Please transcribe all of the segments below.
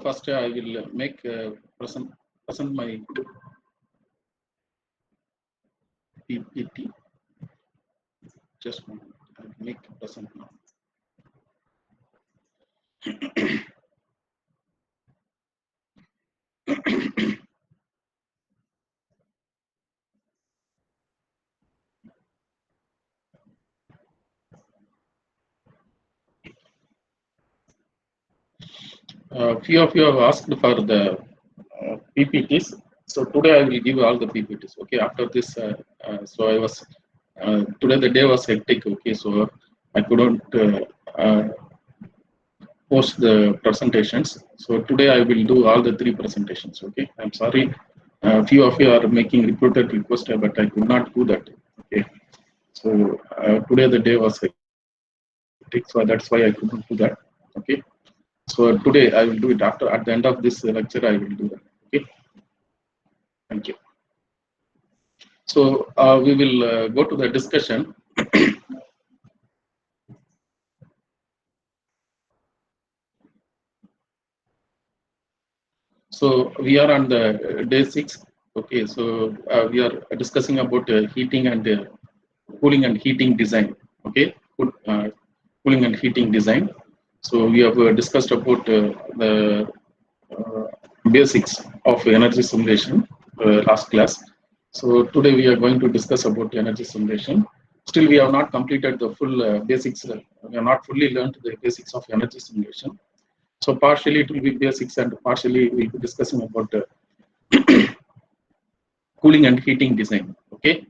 first I will make present my PPT. Just one moment. I will make present now. Few of you have asked for the PPTs. So today I will give all the PPTs. Okay, after this, so I was today the day was hectic. Okay, so I couldn't post the presentations. So today I will do all the 3 presentations. Okay, I'm sorry. Few of you are making repeated requests, but I could not do that. Okay, so today the day was hectic, so that's why I couldn't do that. Okay. So today I will do it at the end of this lecture. I will do that. Okay. Thank you. So we will go to the discussion. So we are on the day 6. Okay. So we are discussing about heating and cooling and heating design. Okay. Cooling and heating design. So we have discussed about the basics of energy simulation last class. So today we are going to discuss about energy simulation. Still we have not completed the full basics. We have not fully learned the basics of energy simulation. So partially it will be basics and partially we will be discussing about cooling and heating design. Okay.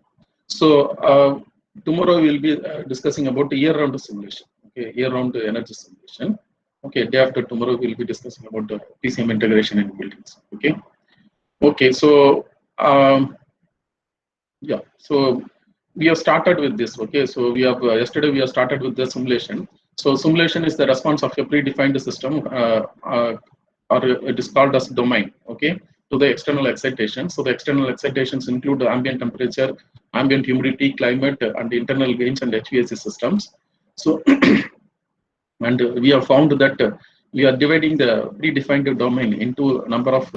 So tomorrow we will be discussing about year-round simulation. Okay, year-round energy simulation. Okay, day after tomorrow we will be discussing about the PCM integration in buildings. Okay. Okay. So yeah. So we have started with this. Okay. So we have yesterday we have started with the simulation. So simulation is the response of a predefined system, or it is called as domain. Okay, to the external excitation. So the external excitations include ambient temperature, ambient humidity, climate, and internal gains and HVAC systems. So and we have found that we are dividing the predefined domain into a number of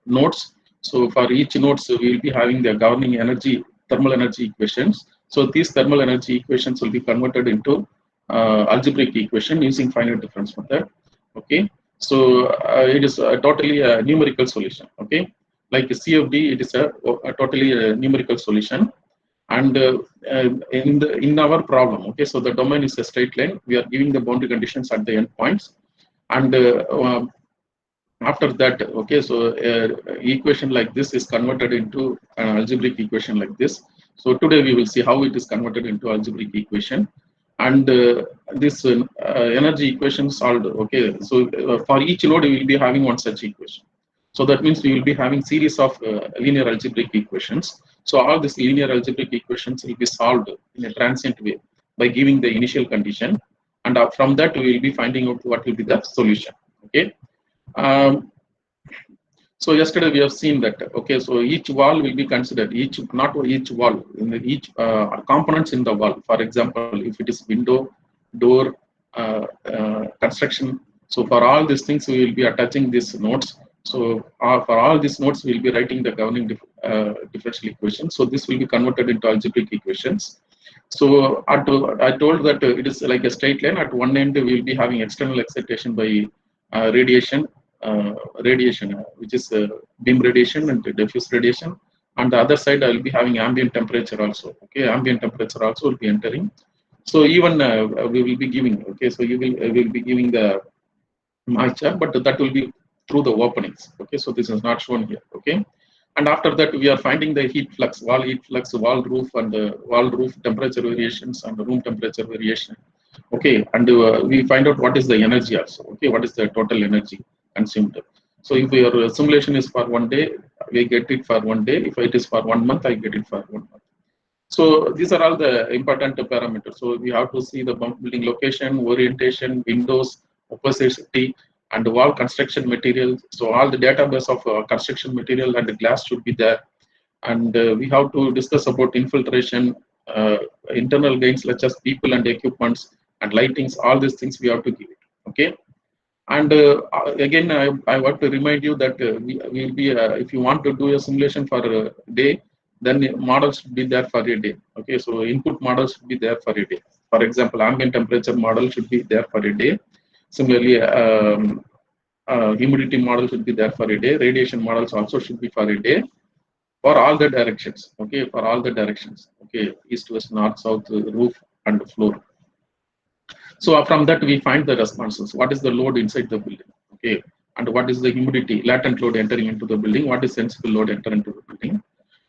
nodes. So for each nodes, we will be having the governing energy, thermal energy equations. So these thermal energy equations will be converted into algebraic equation using finite difference method. Okay. So it is totally a numerical solution. Okay. Like CFD, it is a totally numerical solution. And in our problem, okay, so the domain is a straight line. We are giving the boundary conditions at the endpoints, and after that, okay, so equation like this is converted into an algebraic equation like this. So today we will see how it is converted into algebraic equation, and this energy equation solved. Okay, so for each node we will be having one such equation. So that means we will be having series of linear algebraic equations. So all these linear algebraic equations will be solved in a transient way by giving the initial condition, and from that we will be finding out what will be the solution. Okay. So yesterday we have seen that. Okay, so each wall will be considered. Not each wall, in each components in the wall. For example, if it is window, door, construction. So for all these things we will be attaching these nodes. So for all these nodes, we will be writing the governing differential equation. So this will be converted into algebraic equations. So I told that it is like a straight line. At one end, we will be having external excitation by radiation, which is beam radiation and diffuse radiation. On the other side, I will be having ambient temperature also. Okay, ambient temperature also will be entering. So even we will be giving. Okay, so you will be giving the moisture, but that will be through the openings. Okay, so this is not shown here. Okay, and after that we are finding the heat flux, wall heat flux, wall roof, and wall roof temperature variations and room temperature variation. Okay, and we find out what is the energy also. Okay, what is the total energy consumed. So if your simulation is for 1 day, we get it for 1 day. If it is for 1 month, I get it for 1 month. So these are all the important parameters. So we have to see the building location, orientation, windows, opacity, and wall construction material. So all the database of construction material and the glass should be there. And we have to discuss about infiltration, internal gains such as people and equipments and lightings. All these things we have to give it. Okay. And again, I want to remind you that we will be if you want to do a simulation for a day, then the model should be there for a day. Okay, so input model should be there for a day. For example, ambient temperature model should be there for a day. Similarly, humidity model should be there for a day. Radiation models also should be for a day for all the directions. Okay, for all the directions. Okay, east, west, north, south, roof, and floor. So from that we find the responses. What is the load inside the building? Okay, and what is the humidity, latent load entering into the building? What is sensible load entering into the building?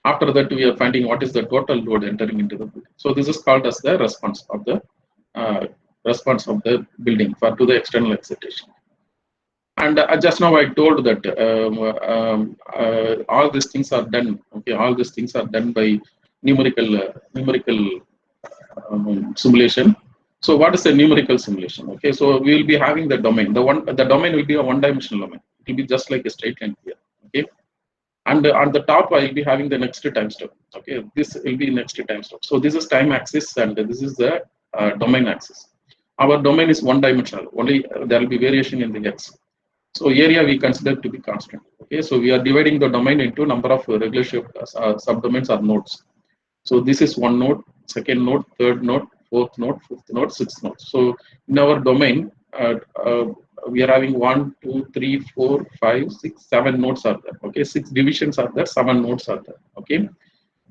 After that, we are finding what is the total load entering into the building. So this is called as the response of the uh, building to the external excitation. And just now I told that all these things are done. Okay, all these things are done by numerical simulation. So what is a numerical simulation? Okay, so we will be having the domain. The domain will be a one-dimensional domain. It will be just like a straight line here. Okay, and on the top I will be having the next time step. Okay, this will be next time step. So this is time axis and this is the domain axis. Our domain is one-dimensional. Only there will be variation in the x. So area we consider to be constant. Okay, so we are dividing the domain into number of regular shaped subdomains or nodes. So this is one node, second node, third node, fourth node, fifth node, sixth node. So in our domain, we are having 1, 2, 3, 4, 5, 6, 7 nodes are there. Okay, 6 divisions are there, 7 nodes are there. Okay,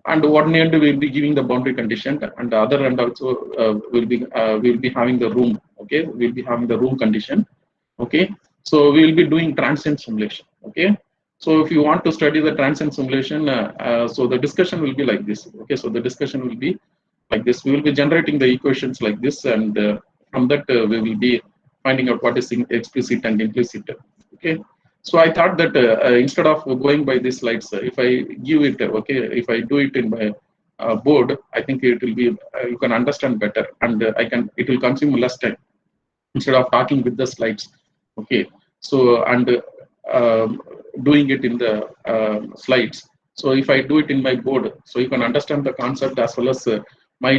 and one end we will be giving the boundary condition, and the other end also will be having the room. Okay, we will be having the room condition. Okay, so we will be doing transient simulation. Okay, so if you want to study the transient simulation, so the discussion will be like this. Okay, so the discussion will be like this. We will be generating the equations like this, and from that we will be finding out what is explicit and implicit. Okay, so I thought that instead of going by these slides, if I give it, okay, if I do it in my board, I think it will be you can understand better, and it will consume less time instead of talking with the slides. Okay, so and doing it in the slides. So if I do it in my board, so you can understand the concept as well as my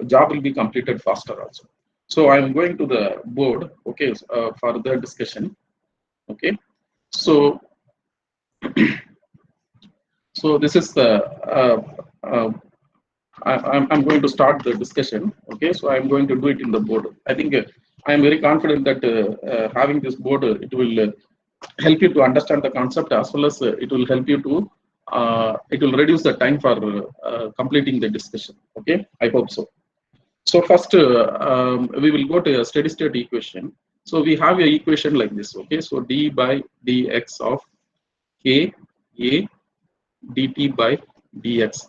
job will be completed faster also. So I am going to the board. Okay, for the discussion. Okay, so so this is the I'm going to start the discussion. Okay, so I'm going to do it in the board. I think I am very confident that having this board, it will help you to understand the concept as well as it will help you to it will reduce the time for completing the discussion. Okay, I hope so. So first we will go to a steady state equation. So we have an equation like this. Okay, so d by dx of k a dt by dx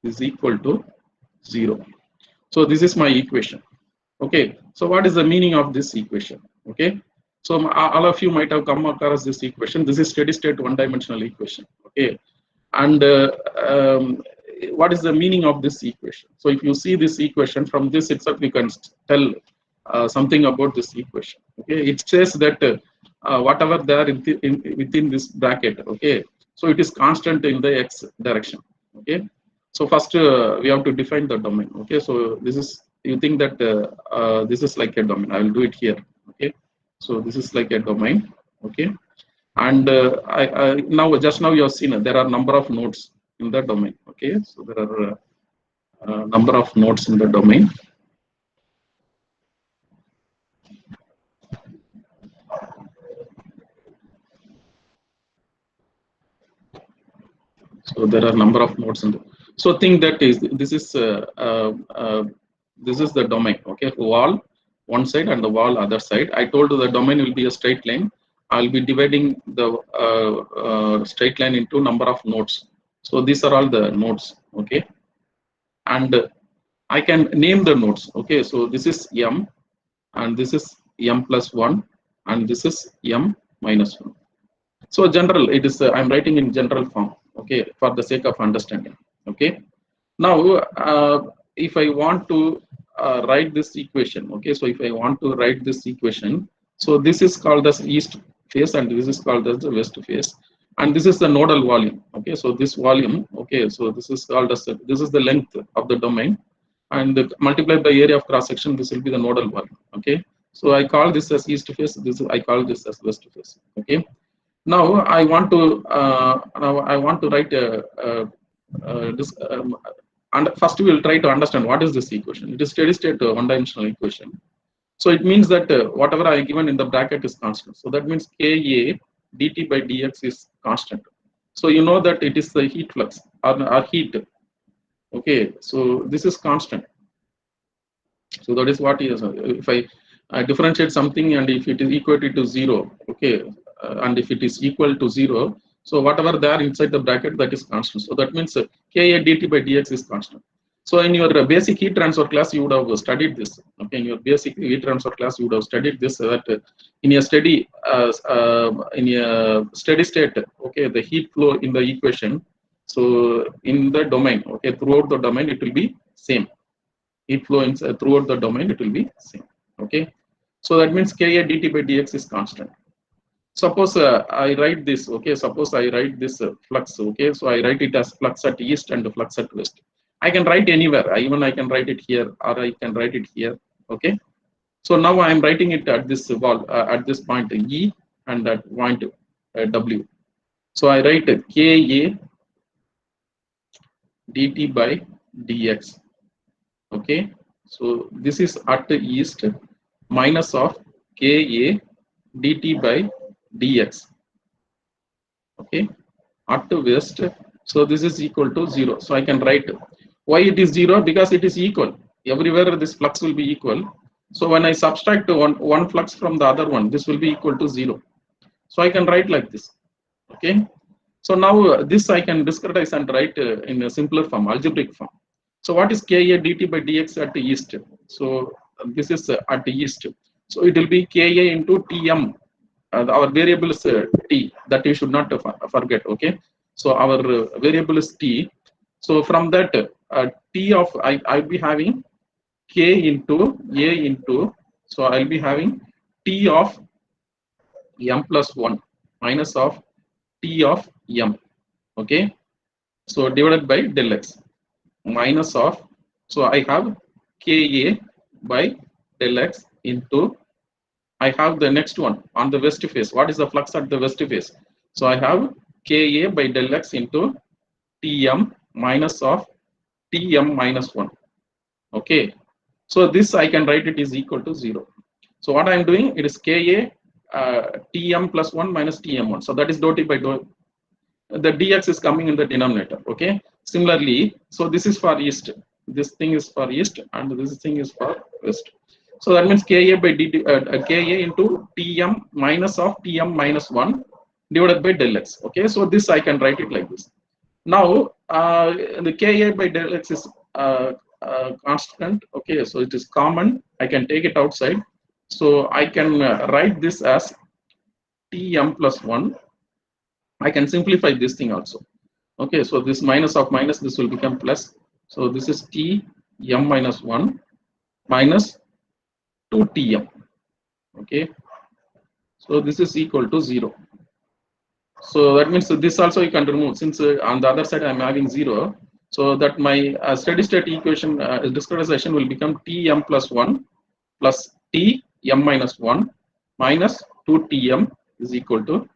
is equal to 0. So this is my equation. Okay, so what is the meaning of this equation? Okay, so all of you might have come across this equation. This is steady state one-dimensional equation. Okay, and what is the meaning of this equation? So if you see this equation, from this itself you can tell something about this equation. Okay, it says that whatever there within this bracket, okay, so it is constant in the x direction. Okay, so first we have to define the domain. Okay, so this is, you think that this is like a domain. I will do it here. Okay, so this is like a domain. Okay, and now just now you have seen there are number of nodes in the domain. Okay, so there are number of nodes in the domain. So there are number of nodes in the, so think that this is the domain. Okay, wall one side and the wall other side. I told you the domain will be a straight line. I'll be dividing the straight line into number of nodes. So these are all the nodes. Okay, and I can name the nodes. Okay, so this is m, and this is m plus 1, and this is m minus 1. So general, it is I'm writing in general form. Okay, for the sake of understanding. Okay, now if I want to write this equation. Okay, so if I want to write this equation, so this is called as east face and this is called as the west face, and this is the nodal volume. Okay, so this volume, okay, so this is called as this is the length of the domain, and multiplied by area of cross section, this will be the nodal volume. Okay, So I call this as east face. I call this as west face. Okay. Now I want to write this. And first we will try to understand what is this equation. It is steady state one-dimensional equation. So it means that whatever I given in the bracket is constant. So that means Ka dt by dx is constant. So you know that it is the heat flux or heat. Okay, so this is constant. So that is what is. If I differentiate something and if it is equal to 0, okay, and if it is equal to 0, so whatever there inside the bracket, that is constant. So that means Ka dt by dx is constant. So in your basic heat transfer class, you would have studied this. Okay, in your basic heat transfer class, you would have studied this that in a steady state, okay, the heat flow in the equation. So in the domain, okay, throughout the domain, it will be same. Heat flow in, throughout the domain, it will be same. Okay, so that means Ka dt by dx is constant. Suppose I write this. Okay, suppose I write this flux. Okay, so I write it as flux at east and flux at west. I can write anywhere. Even I can write it here, or I can write it here. Okay. So now I am writing it at this wall, at this point E and at point W. So I write Ka dt by dx. Okay. So this is at the east minus of Ka dt by dx. Okay. At the west. So this is equal to 0. So I can write. Why it is 0? Because it is equal. Everywhere this flux will be equal. So when I subtract one flux from the other one, this will be equal to 0. So I can write like this. Okay. So now this I can discretize and write in a simpler form, algebraic form. So what is Ka dt by dx at the east? So this is at the east. So it will be Ka into Tm. Our variable is T. That you should not forget. Okay. So our variable is T. So from that T of I'll be having K into A into, so I'll be having T of M plus 1 minus of T of M. Okay. So divided by del x minus of, so I have Ka by del x into, I have the next one on the west face. What is the flux at the west face? So I have Ka by del x into Tm minus of Tm minus 1. Okay. So this I can write it is equal to 0. So what I am doing, it is Ka Tm plus 1 minus Tm1. So that is dou t by dou. The dx is coming in the denominator. Okay. Similarly, so this is for east. This thing is for east and this thing is for west. So that means Ka by dt, Ka into Tm minus of Tm minus 1 divided by del x. Okay. So this I can write it like this. Now the Ka by del x is constant. Okay, so it is common. I can take it outside. So I can write this as Tm plus 1. I can simplify this thing also. Okay, so this minus of minus, this will become plus. So this is Tm minus 1 minus 2Tm. Okay, so this is equal to 0. So that means this also you can remove, since on the other side I am having 0. So that my steady state equation discretization will become Tm plus 1 plus Tm minus 1 minus 2Tm is equal to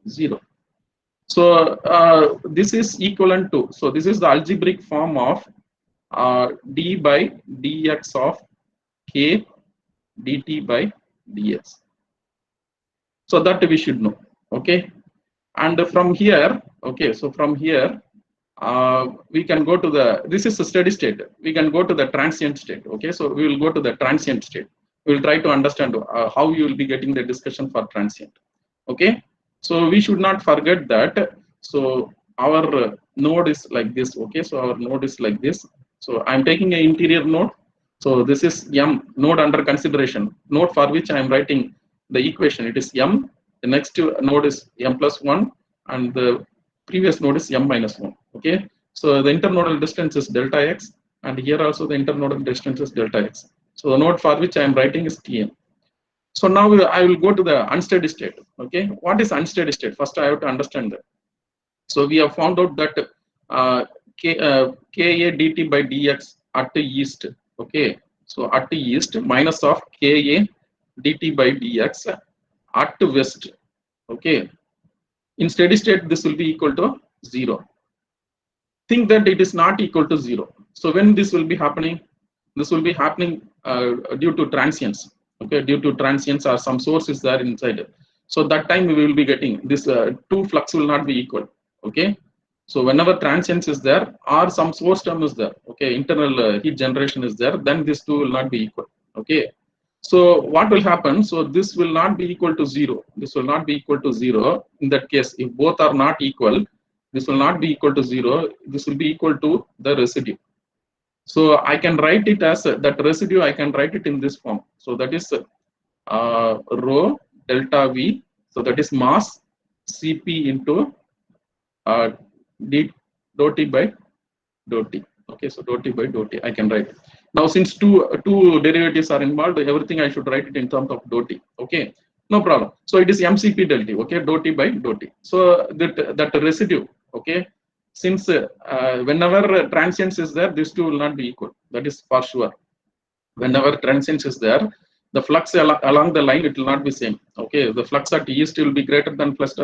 0. So this is equivalent to, so this is the algebraic form of d by dx of K dt by dx. So that we should know. Okay. And from here, okay, so from here, we can go to the, this is a steady state. We can go to the transient state. Okay, so we will go to the transient state. We will try to understand how you will be getting the discussion for transient. Okay, so we should not forget that. So our node is like this. Okay, so our node is like this. So I'm taking an interior node. So this is M, node under consideration, node for which I am writing the equation. It is M. The next node is M plus 1 and the previous node is M minus 1. Okay, so the internodal distance is delta x and here also the internodal distance is delta x. So the node for which I am writing is Tn. So now I will go to the unsteady state. Okay, what is unsteady state? First I have to understand that. So we have found out that Ka dt by dx at the east. Okay, so at the east minus of Ka dt by dx at west. Okay, in steady state this will be equal to 0. Think that it is not equal to 0. So when this will be happening? This will be happening due to transients. Okay, due to transients or some source is there inside. So that time we will be getting this two flux will not be equal. Okay, so whenever transients is there or some source term is there, okay, internal heat generation is there, then this two will not be equal. Okay, so what will happen? So this will not be equal to 0. This will not be equal to 0. In that case, if both are not equal, this will not be equal to 0. This will be equal to the residue. So I can write it as that residue. I can write it in this form. So that is rho delta V. So that is mass Cp into d dou T by dou T. Okay, so dou T by dou T I can write. Now since two derivatives are involved, everything I should write it in terms of dou T. Okay, no problem. So it is mCp del T. Okay, dou T by dou T. So that residue. Okay, since whenever transients is there, these two will not be equal. That is for sure. Whenever transients is there, the flux along the line it will not be same. Okay, the flux at east will be greater than flux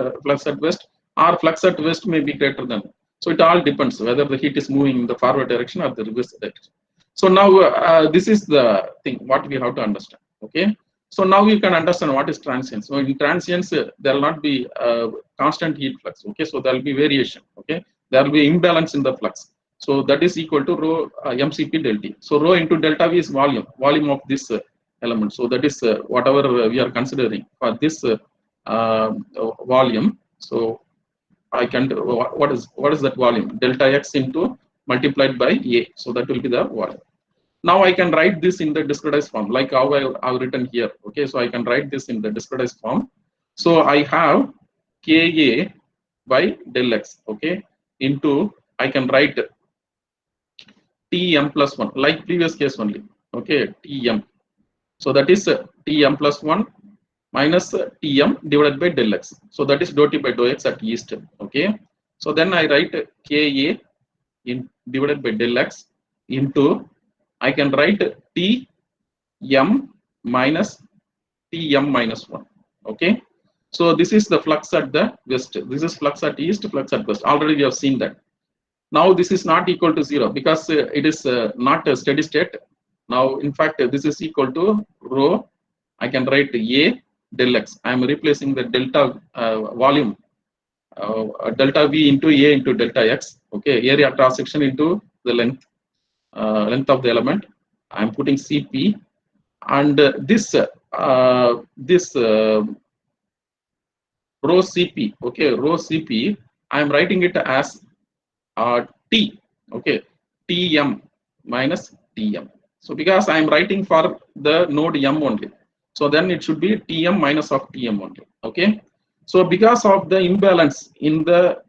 at west, or flux at west may be greater than. So it all depends whether the heat is moving in the forward direction or the reverse direction. So now this is the thing what we have to understand. Okay, so now you can understand what is transients. So in transients there will not be constant heat flux. Okay, so there will be variation. Okay, there will be imbalance in the flux. So that is equal to rho mCp del T. So rho into delta V is volume of this element. So that is whatever we are considering for this volume. So I can what is that volume? Delta X into multiplied by A. So that will be the volume. Now I can write this in the discretized form, like how I have written here. Okay, so I can write this in the discretized form. So I have Ka by del X. Okay, into I can write Tm plus 1, like previous case only. Okay, Tm. So that is Tm plus 1 minus Tm divided by del X. So that is dou T by dou X at east. Okay, so then I write Ka in divided by del X into I can write Tm minus Tm minus 1. Okay, so this is the flux at the west. This is flux at east, flux at west. Already we have seen that. Now this is not equal to 0 because it is not a steady state. Now in fact this is equal to rho. I can write A del X. I am replacing the delta volume delta V into A into delta X. Okay, area cross section into the length of the element. I am putting Cp, and this rho Cp. Okay, rho Cp. I am writing it as T. Okay, Tm minus Tm. So because I am writing for the node M only, so then it should be Tm minus of Tm only. Okay, so because of the imbalance in the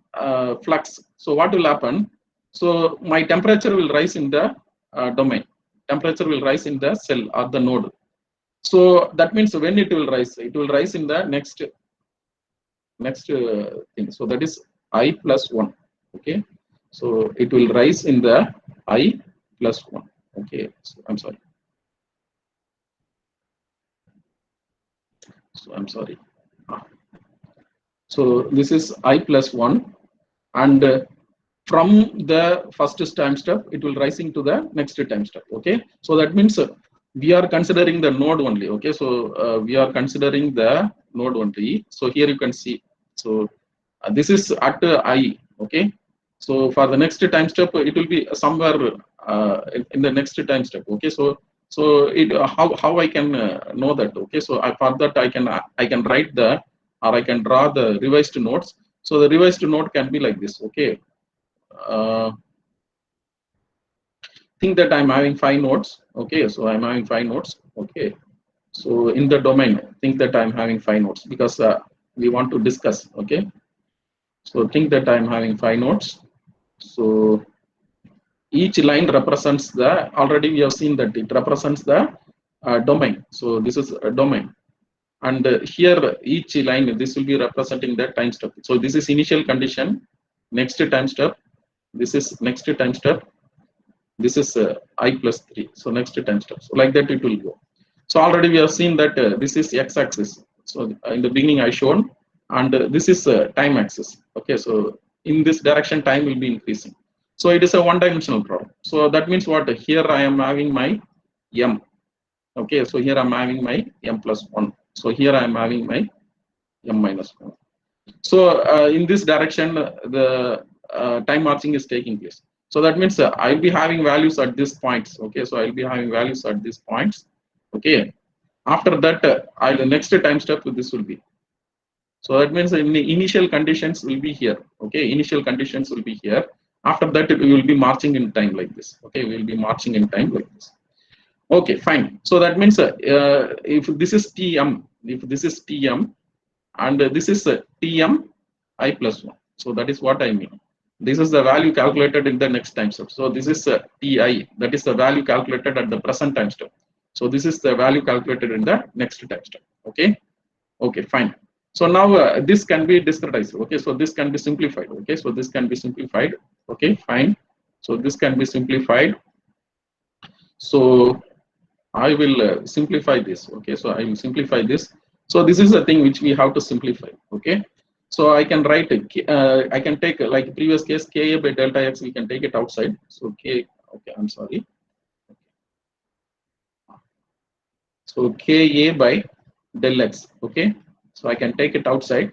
flux, so what will happen? So my temperature will rise in the domain. Temperature will rise in the cell or the node. So that means when it will rise in the next thing. So that is I plus 1. Okay, so it will rise in the I plus 1. Okay, so I'm sorry. So this is I plus 1, and from the first time step, it will rising to the next time step. Okay, so that means we are considering the node only. Okay, so we are considering the node only. So here you can see. So this is at I. Okay, so for the next time step, it will be somewhere in the next time step. Okay, so it how I can know that? Okay, so for that I can write the, or I can draw the revised nodes. So the revised node can be like this. Okay, think that I'm having 5 nodes. Okay, so I'm having 5 nodes. Okay, so in the domain, think that I'm having 5 nodes because we want to discuss. Okay, so think that I'm having 5 nodes. So each line represents the, already we have seen that it represents the domain. So this is a domain, and here each line, this will be representing the time step. So this is initial condition, next time step, this is next time step, this is I plus 3. So next time step. So like that it will go. So already we have seen that this is x-axis. So in the beginning I shown, and this is time axis. Okay, so in this direction time will be increasing. So it is a one-dimensional problem. So that means what? Here I am having my m. Okay, so here I am having my m plus 1. So here I am having my m minus 1. So in this direction, the time marching is taking place. So that means I'll be having values at these points. Okay, so I'll be having values at these points. Okay, after that, the next time step this will be. So that means in the initial conditions will be here. Okay, initial conditions will be here. After that, we will be marching in time like this. Okay, we will be marching in time like this. Okay, fine. So that means if this is Tm, if this is Tm, and this is Tm I plus 1. So that is what I mean. This is the value calculated in the next time step. So this is Ti, that is the value calculated at the present time step. So this is the value calculated in the next time step. Okay, okay, fine. So now this can be discretized. Okay, so this can be simplified. Okay, so this can be simplified. Okay, fine. So this can be simplified. So I will simplify this. Okay, so I will simplify this. So this is the thing which we have to simplify. Okay, so I can write, I can take like previous case, Ka by delta x, we can take it outside. So K, okay, I'm sorry. So Ka by del x, okay. So I can take it outside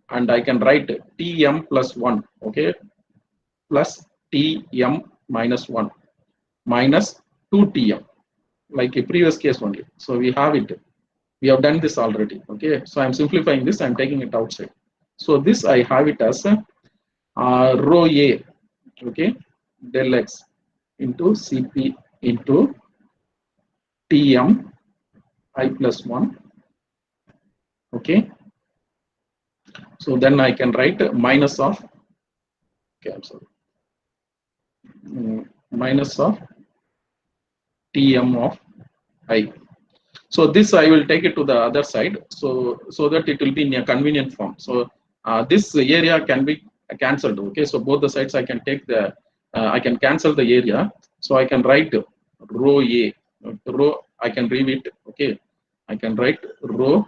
and I can write Tm plus 1, okay, plus Tm minus 1 minus 2Tm, like a previous case only. So we have it. We have done this already. Okay, so I'm simplifying this. I'm taking it outside. So this I have it as rho a, okay, del x into Cp into Tm I plus 1. Okay, so then I can write minus of, okay, I'm sorry, minus of Tm of I. So this I will take it to the other side, so that it will be in a convenient form. So this area can be cancelled. Okay, so both the sides I can take the I can cancel the area. So I can write rho a, rho, I can read it. Okay, I can write rho,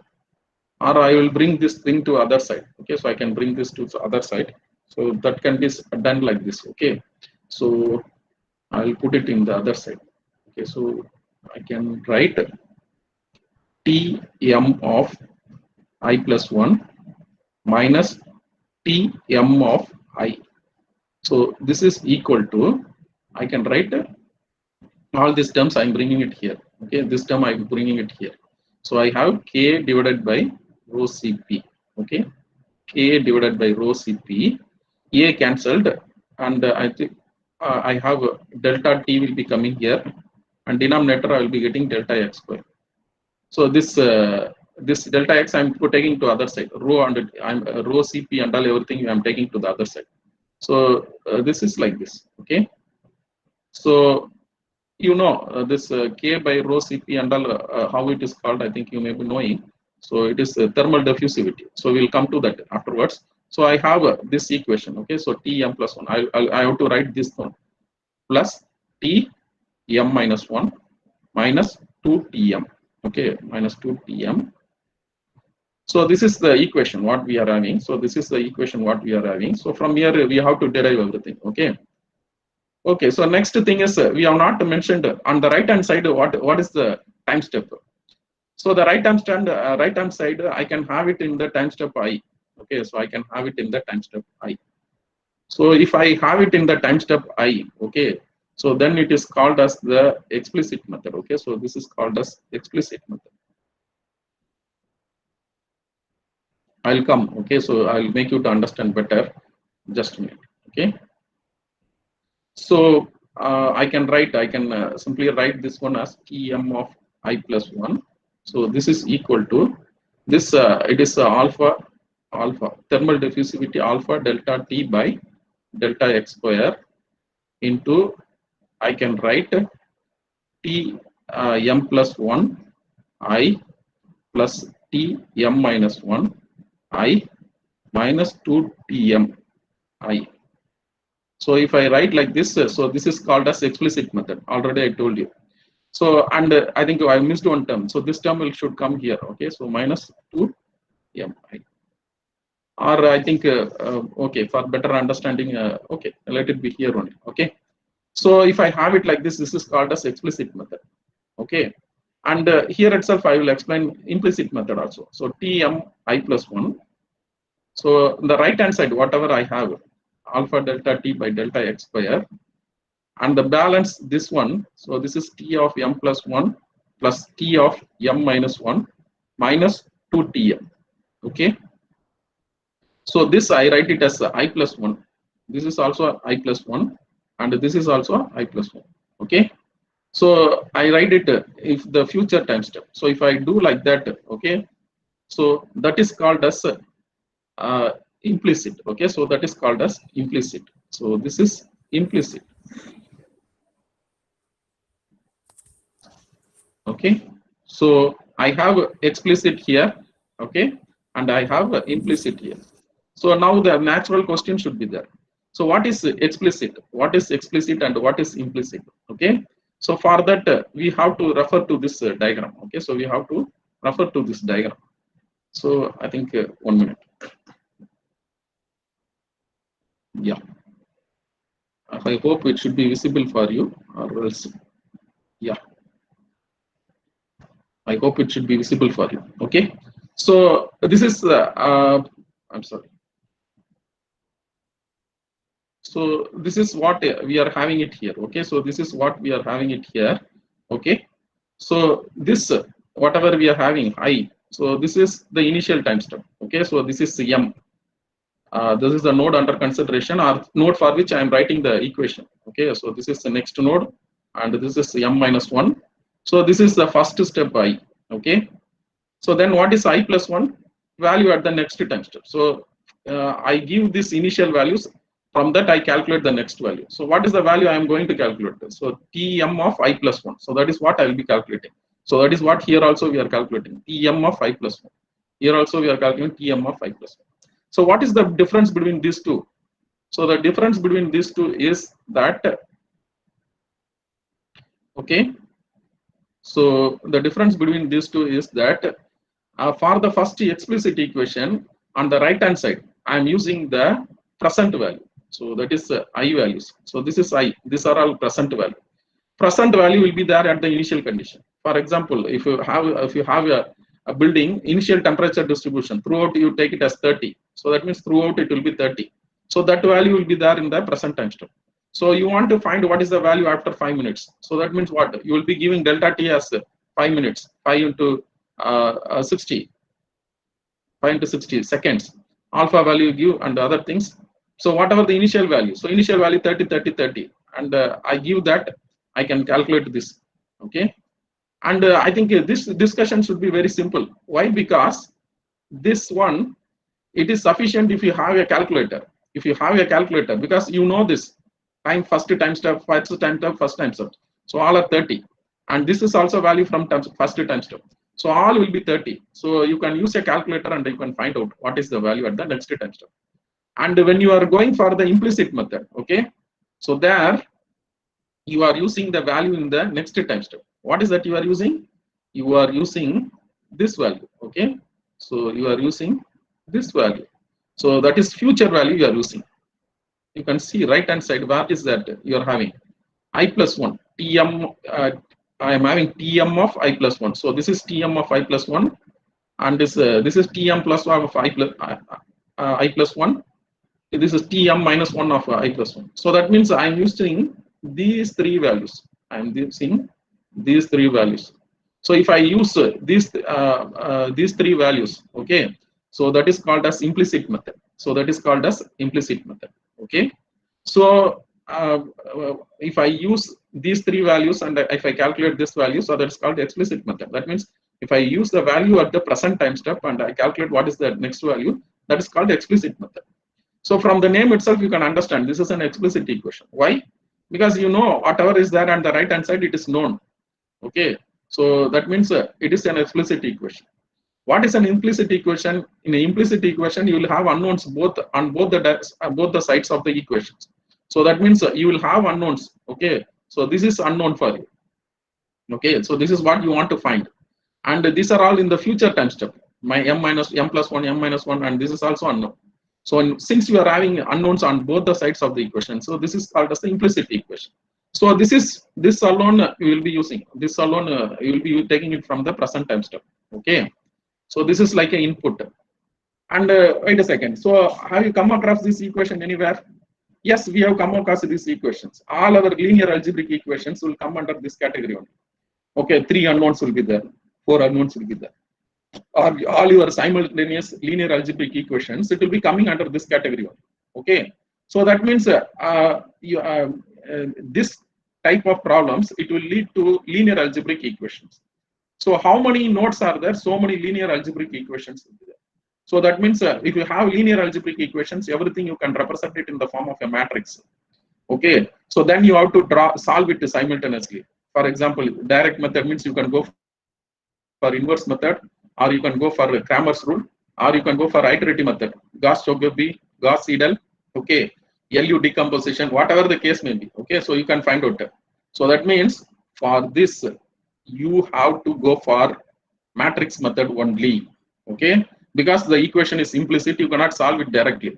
or I will bring this thing to other side. Okay, so I can bring this to the other side. So that can be done like this. Okay, so I will put it in the other side. Okay, so I can write Tm of I plus 1 minus Tm of I. So this is equal to, I can write all these terms, I'm bringing it here. Okay, this term I'm bringing it here. So I have K divided by rho Cp. Okay, K divided by rho Cp. A cancelled, and I think I have delta T will be coming here, and denominator I will be getting delta x square. So this this delta x I'm taking to other side. Rho and I'm rho Cp and all everything I'm taking to the other side. So this is like this. Okay. So you know this K by rho Cp and all how it is called. I think you may be knowing. So it is thermal diffusivity. So we'll come to that afterwards. So I have this equation. Okay. So Tm plus 1. I have to write this one plus Tm minus 1 minus 2Tm. Okay, minus 2Tm. So this is the equation what we are having. So this is the equation what we are having. So from here we have to derive everything. Okay. Okay. So next thing is we have not mentioned on the right hand side what is the time step. So the right hand side I can have it in the time step I. Okay. So I can have it in the time step I. So if I have it in the time step I, okay. So then it is called as the explicit method. Okay. So this is called as explicit method. I'll come. Okay, so I'll make you to understand better. Just a minute. Okay. So I can simply write this one as Tm of I plus 1. So this is equal to this. It is alpha thermal diffusivity alpha delta T by delta x square into, I can write T m plus 1 I plus T m minus 1 I minus 2Tm I. So if I write like this, so this is called as explicit method. Already I told you. So and I think I missed one term. So this term should come here. Okay, so minus 2mi, or I think okay, for better understanding. Okay, let it be here only. Okay, so if I have it like this is called as explicit method. Okay, and here itself I will explain implicit method also. So Tmi plus 1. So on the right hand side, whatever I have, alpha delta t by delta x square, and the balance this one. So this is T of m plus 1 plus T of m minus 1 minus 2Tm. Okay. So this I write it as I plus 1. This is also I plus 1, and this is also I plus 1. Okay. So I write it if the future time step. So if I do like that, okay, so that is called as implicit. Okay, so that is called as implicit. So this is implicit. Okay, so I have explicit here. Okay, and I have implicit here. So now the natural question should be there. So what is explicit? What is explicit and what is implicit? Okay. So for that we have to refer to this diagram. Okay. So we have to refer to this diagram. So I think 1 minute. Yeah. I hope it should be visible for you, or else. Yeah. I hope it should be visible for you. Okay. So this is. I'm sorry. So this is what we are having it here. Okay, so this is what we are having it here. Okay, so this whatever we are having I, so this is the initial time step. Okay, so this is m. This is the node under consideration, or node for which I am writing the equation. Okay, so this is the next node, and this is m minus 1. So this is the first step I. Okay, so then what is I plus 1? Value at the next time step. So I give this initial values. From that I calculate the next value. So what is the value I am going to calculate? So Tm of I plus 1. So that is what I will be calculating. So that is what here also we are calculating. Tm of I plus 1. Here also we are calculating Tm of I plus 1. So what is the difference between these two? So the difference between these two is that, okay, so the difference between these two is that for the first explicit equation, on the right hand side I am using the present value. So that is I values. So this is I. These are all present value. Present value will be there at the initial condition. For example, if you have a building initial temperature distribution throughout, you take it as 30. So that means throughout it will be 30. So that value will be there in the present time step. So you want to find what is the value after 5 minutes. So that means what? You will be giving delta t as 5 minutes, 5 into 60, 5 into 60 seconds. Alpha value give and other things. So whatever the initial value, so initial value 30, 30, 30, and I give that, I can calculate this. Okay, and I think this discussion should be very simple. Why? Because this one, it is sufficient if you have a calculator. If you have a calculator, because you know this time, first time step, first time step. So all are 30, and this is also value from first time step. So all will be 30. So you can use a calculator and you can find out what is the value at the next time step. And when you are going for the implicit method, okay, so there you are using the value in the next time step. What is that you are using? You are using this value. Okay, so you are using this value. So that is future value you are using. You can see right hand side, what is that you are having? I plus 1. Tm. I am having Tm of I plus 1. So this is Tm of I plus 1, and this is Tm plus 1 of I plus 1. This is Tm minus 1 of I plus 1. So that means I am using these three values. I am using these three values. So if I use these three values, okay, so that is called as implicit method. So that is called as implicit method. Okay. So if I use these three values and if I calculate this value, so that's called explicit method. That means if I use the value at the present time step and I calculate what is the next value, that is called explicit method. So from the name itself, you can understand this is an explicit equation. Why? Because you know whatever is there on the right hand side, it is known. Okay, so that means it is an explicit equation. What is an implicit equation? In an implicit equation, you will have unknowns both on both the sides of the equations. So that means you will have unknowns. Okay, so this is unknown for you. Okay, so this is what you want to find, and these are all in the future time step. My m plus 1, m minus 1, and this is also unknown. So since you are having unknowns on both the sides of the equation, so this is called as the implicit equation. So this alone you will be using. This alone you will be taking it from the present time step. Okay, so this is like an input. And wait a second. So have you come across this equation anywhere? Yes, we have come across these equations. All our linear algebraic equations will come under this category only. Okay, 3 unknowns will be there, 4 unknowns will be there. Or all your simultaneous linear algebraic equations, it will be coming under this category only. Okay, so that means this type of problems, it will lead to linear algebraic equations. So how many nodes are there? So many linear algebraic equations will be there. So that means if you have linear algebraic equations, everything you can represent it in the form of a matrix. Okay, so then you have to solve it simultaneously. For example, direct method means you can go for inverse method, or you can go for Cramer's rule, or you can go for iterative method, Gauss-Jacobi, Gauss-Seidel, okay, LU decomposition, whatever the case may be. Okay, so you can find out. So that means for this, you have to go for matrix method only. Okay, because the equation is implicit, you cannot solve it directly.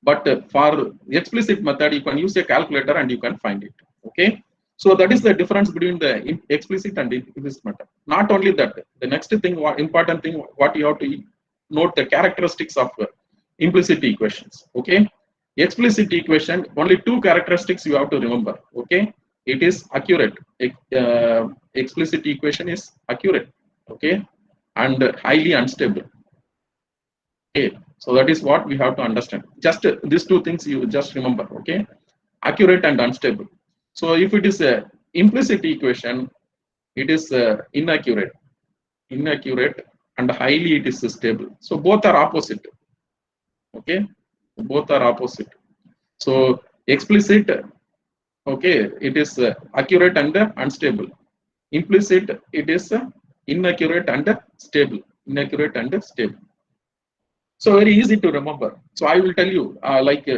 But for explicit method, you can use a calculator and you can find it. Okay, so that is the difference between the explicit and implicit method. Not only that, the next thing, important thing, what you have to note the characteristics of implicit equations. Okay, explicit equation, only 2 characteristics you have to remember. Okay, it is accurate. Explicit equation is accurate. Okay, and highly unstable. Okay, so that is what we have to understand. Just these 2 things you just remember. Okay, accurate and unstable. So if it is a implicit equation, it is inaccurate and highly it is stable. So both are opposite. Okay, both are opposite. So explicit, okay, it is accurate and unstable. Implicit, it is inaccurate and stable. So very easy to remember. So I will tell you,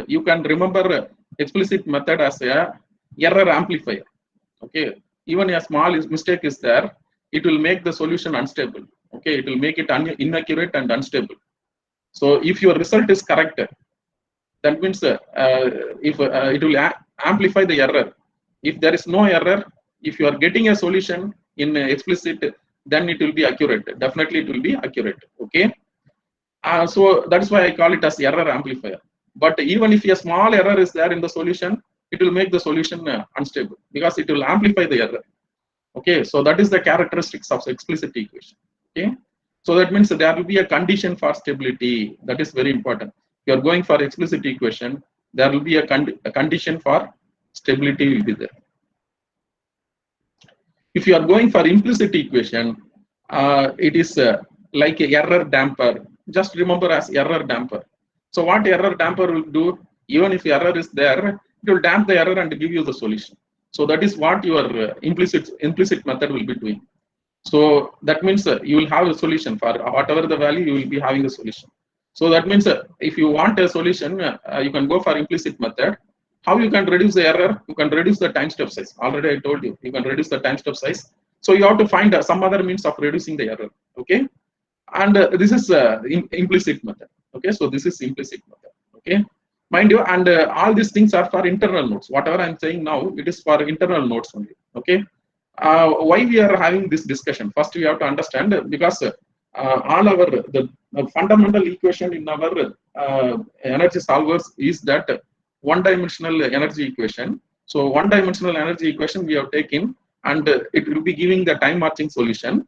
you can remember explicit method as a error amplifier. Okay, even a small mistake is there, it will make the solution unstable. Okay, it will make it inaccurate and unstable. So if your result is correct, that means if it will amplify the error. If there is no error, if you are getting a solution in explicit, then it will be accurate. Definitely it will be accurate. Okay, so that's why I call it as error amplifier. But even if a small error is there in the solution, it will make the solution unstable because it will amplify the error. Okay, so that is the characteristics of explicit equation. Okay, so that means there will be a condition for stability. That is very important. If you are going for explicit equation, there will be a condition for stability will be there. If you are going for implicit equation, it is like a error damper. Just remember as error damper. So what error damper will do, even if error is there, it will damp the error and give you the solution. So that is what your implicit method will be doing. So that means you will have a solution for whatever the value, you will be having a solution. So that means if you want a solution, you can go for implicit method. How you can reduce the error? You can reduce the time step size. Already I told you, you can reduce the time step size. So you have to find some other means of reducing the error. Okay, and this is implicit method. Okay, so this is implicit method. Okay, mind you, and all these things are for internal nodes. Whatever I'm saying now, it is for internal nodes only. Okay, why we are having this discussion? First, we have to understand because all our the fundamental equation in our energy solvers is that one-dimensional energy equation. So one-dimensional energy equation we have taken, and it will be giving the time marching solution.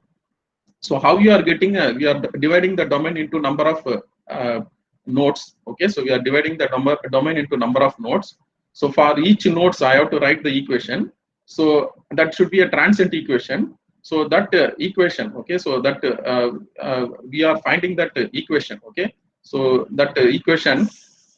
So how you are getting, we are dividing the domain into number of nodes. Okay, so we are dividing the domain into number of nodes. So for each nodes, I have to write the equation. So that should be a transient equation. So that equation, okay, so that we are finding that equation. Okay, so that equation,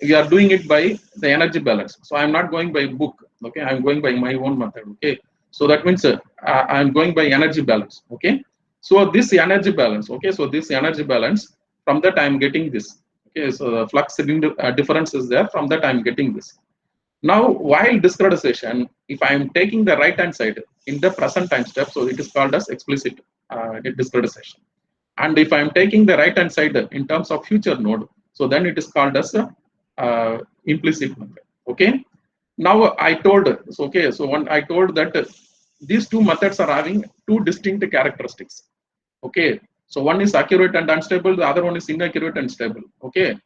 we are doing it by the energy balance. So I'm not going by book. Okay, I'm going by my own method. Okay, so that means I'm going by energy balance. Okay, so this energy balance. Okay, so this energy balance, from that I'm getting this. Okay, so the flux difference is there. From that I'm getting this. Now, while discretization, if I am taking the right hand side, in the present time step, so it is called as explicit discretization. And if I am taking the right hand side in terms of future node, so then it is called as implicit method. Okay. Now I told, so okay, so when I told that these two methods are having two distinct characteristics. Okay, so one is accurate and unstable, the other one is inaccurate and stable. Okay,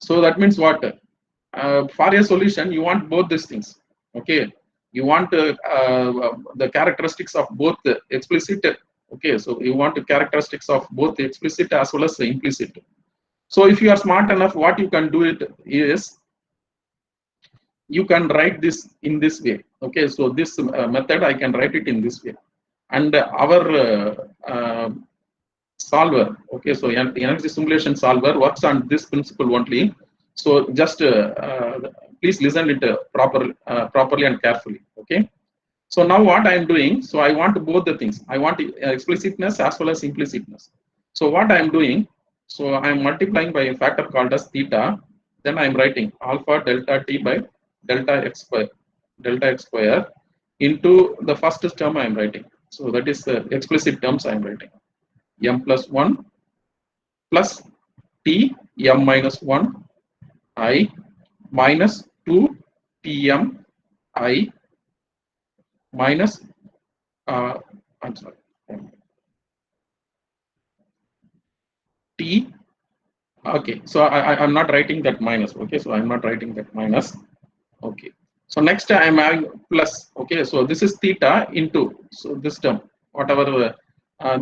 so that means what? For a solution, you want both these things. Okay, you want the characteristics of both the explicit. Okay, so you want the characteristics of both the explicit as well as the implicit. So if you are smart enough, what you can do it is you can write this in this way. Okay, so this method I can write it in this way, and our solver, okay, so energy simulation solver works on this principle only. So just please listen it properly and carefully. Okay, so now what I am doing, so I want both the things. I want explicitness as well as implicitness. So what I am doing, so I am multiplying by a factor called as theta. Then I am writing alpha delta t by delta x square into the first term I am writing. So that is the explicit terms I am writing. M plus 1 plus t m minus 1 I minus 2 tm I minus I'm sorry, t. Okay, so I'm not writing that minus. Okay, so I'm not writing that minus. Okay, so next I'm having plus. Okay, so this is theta into, so this term, whatever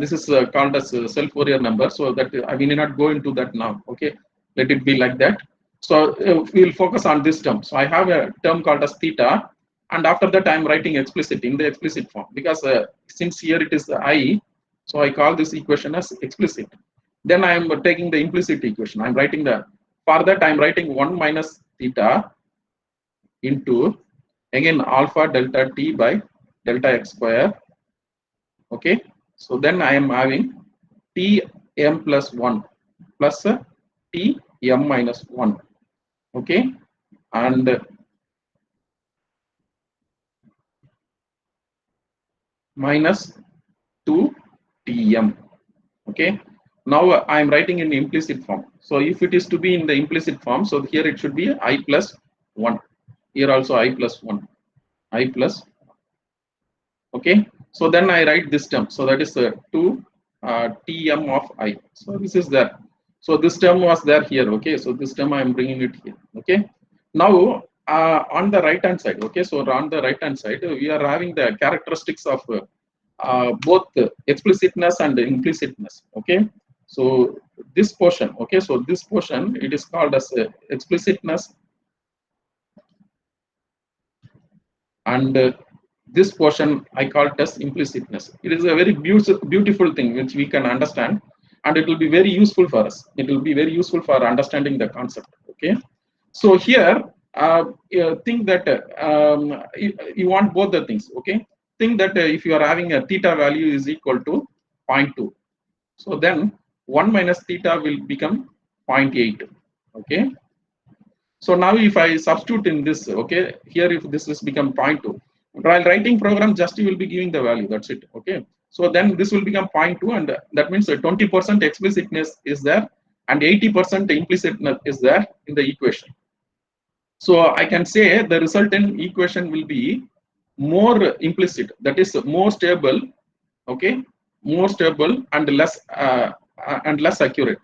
this is called as self Fourier number. So that we need not go into that now. Okay, let it be like that. So we'll focus on this term. So I have a term called as theta, and after that I'm writing explicit in the explicit form, because since here it is I, so I call this equation as explicit. Then I am taking the implicit equation. I'm writing the, for that I'm writing 1 minus theta into again alpha delta t by delta x square. Okay, so then I am having t m plus 1 plus t m minus 1. Okay, and minus 2 tm. Okay, now I am writing in implicit form. So if it is to be in the implicit form, so here it should be I plus 1. Here also I plus 1. I plus. Okay, so then I write this term. So that is 2 tm of I. So this is there. So this term was there here. Okay, so this term I am bringing it here. Okay, now on the right hand side. Okay, so on the right hand side we are having the characteristics of both explicitness and implicitness. Okay, so this portion, okay, so this portion it is called as explicitness, and this portion I call it as implicitness. It is a very beautiful thing which we can understand, and it will be very useful for us. It will be very useful for understanding the concept. Okay, so here think that you want both the things. Okay, think that if you are having a theta value is equal to 0.2, so then 1 minus theta will become 0.8. Okay, so now if I substitute in this, okay, here if this is become 0.2, while writing program just you will be giving the value, that's it. Okay, so then this will become 0.2, and that means 20% explicitness is there and 80% implicitness is there in the equation. So I can say the resultant equation will be more implicit, that is more stable. Okay, more stable and less accurate,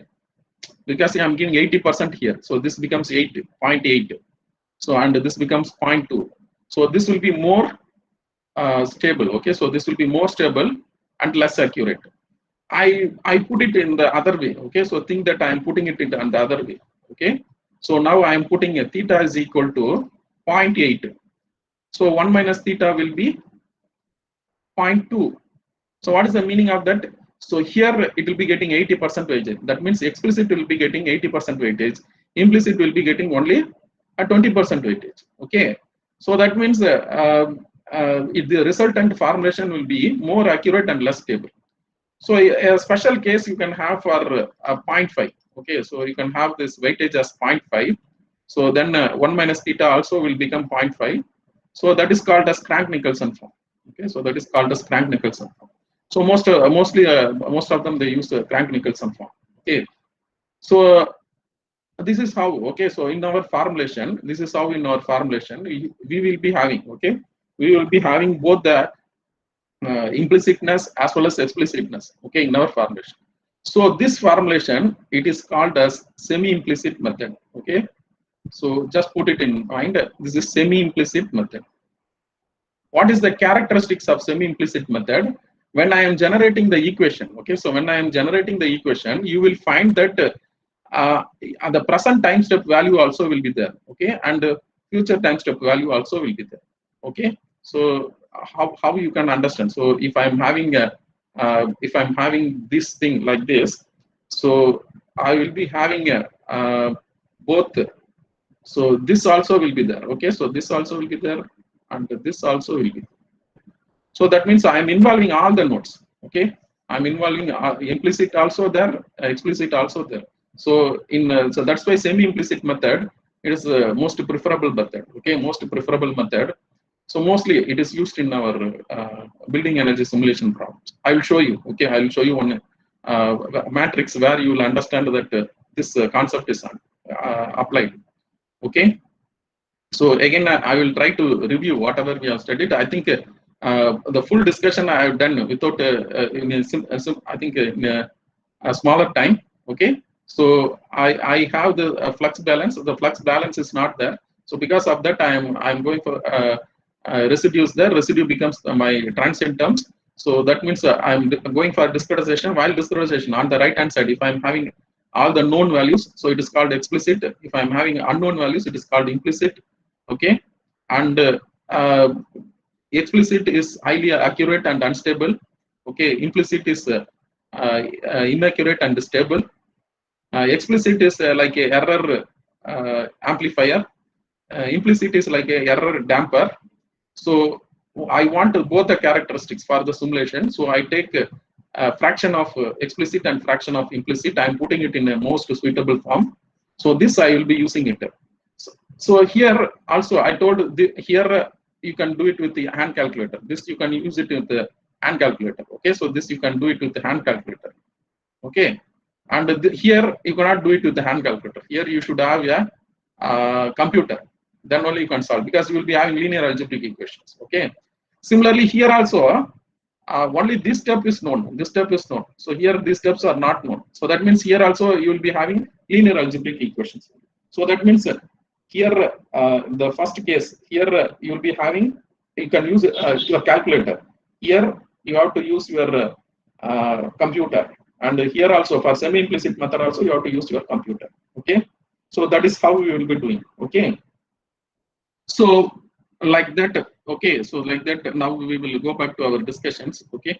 because I'm giving 80% here, so this becomes 8.8. So and this becomes 0.2. So this will be more stable. Okay, so this will be more stable and less accurate. I put it in the other way. Okay, so think that I am putting it in the other way. Okay, so now I am putting a theta is equal to 0.8. So 1 minus theta will be 0.2. So what is the meaning of that? So here it will be getting 80% weightage. That means explicit will be getting 80% weightage. Implicit will be getting only a 20% weightage. Okay, so that means the resultant formulation will be more accurate and less stable. So a special case you can have for 0.5. Okay, so you can have this weightage as 0.5. So then 1 minus theta also will become 0.5. So that is called as Crank-Nicholson form. Okay, so that is called as Crank-Nicholson form. So most of them they use the Crank-Nicholson form. Okay, so this is how, okay, so in our formulation, this is how in our formulation we will be having, okay, we will be having both the implicitness as well as explicitness, okay, in our formulation. So this formulation, it is called as semi-implicit method, okay. So just put it in mind, this is semi-implicit method. What is the characteristics of semi-implicit method? When I am generating the equation, okay, so when I am generating the equation, you will find that the present time step value also will be there, okay, and future time step value also will be there, okay. So how you can understand? So if I'm having a if I'm having this thing like this, so I will be having a both. So this also will be there, okay. So this also will be there, and this also will be. So that means I am involving all the nodes, okay. I'm involving implicit also there, explicit also there. So so that's why semi-implicit method is the most preferable method, okay, most preferable method. So mostly it is used in our building energy simulation problems. I will show you, okay, I will show you one matrix where you will understand that this concept is applied, okay. So again, I will try to review whatever we have studied. I think the full discussion I have done without I think in a smaller time. Okay, so I have the flux balance. The flux balance is not there. So because of that, I'm going for residues there. Residue becomes my transient terms. So that means I'm going for discretization. While discretization on the right hand side, if I'm having all the known values, so it is called explicit. If I'm having unknown values, it is called implicit. Okay, and explicit is highly accurate and unstable. Okay, implicit is inaccurate and stable. Explicit is like a error amplifier. Implicit is like a error damper. So I want both the characteristics for the simulation. So I take a fraction of explicit and fraction of implicit. I'm putting it in a most suitable form. So this I will be using it. So here also I told here you can do it with the hand calculator. This you can use it with the hand calculator. Okay, so this you can do it with the hand calculator. Okay, and here you cannot do it with the hand calculator. Here you should have a computer. Then only you can solve, because you will be having linear algebraic equations. Okay. Similarly, here also only this step is known. This step is known. So here these steps are not known. So that means here also you will be having linear algebraic equations. So that means here the first case here you will be having, you can use your calculator. Here you have to use your computer, and here also for semi-implicit method also you have to use your computer. Okay. So that is how we will be doing. Okay. So like that, okay, so like that, now we will go back to our discussions. Okay.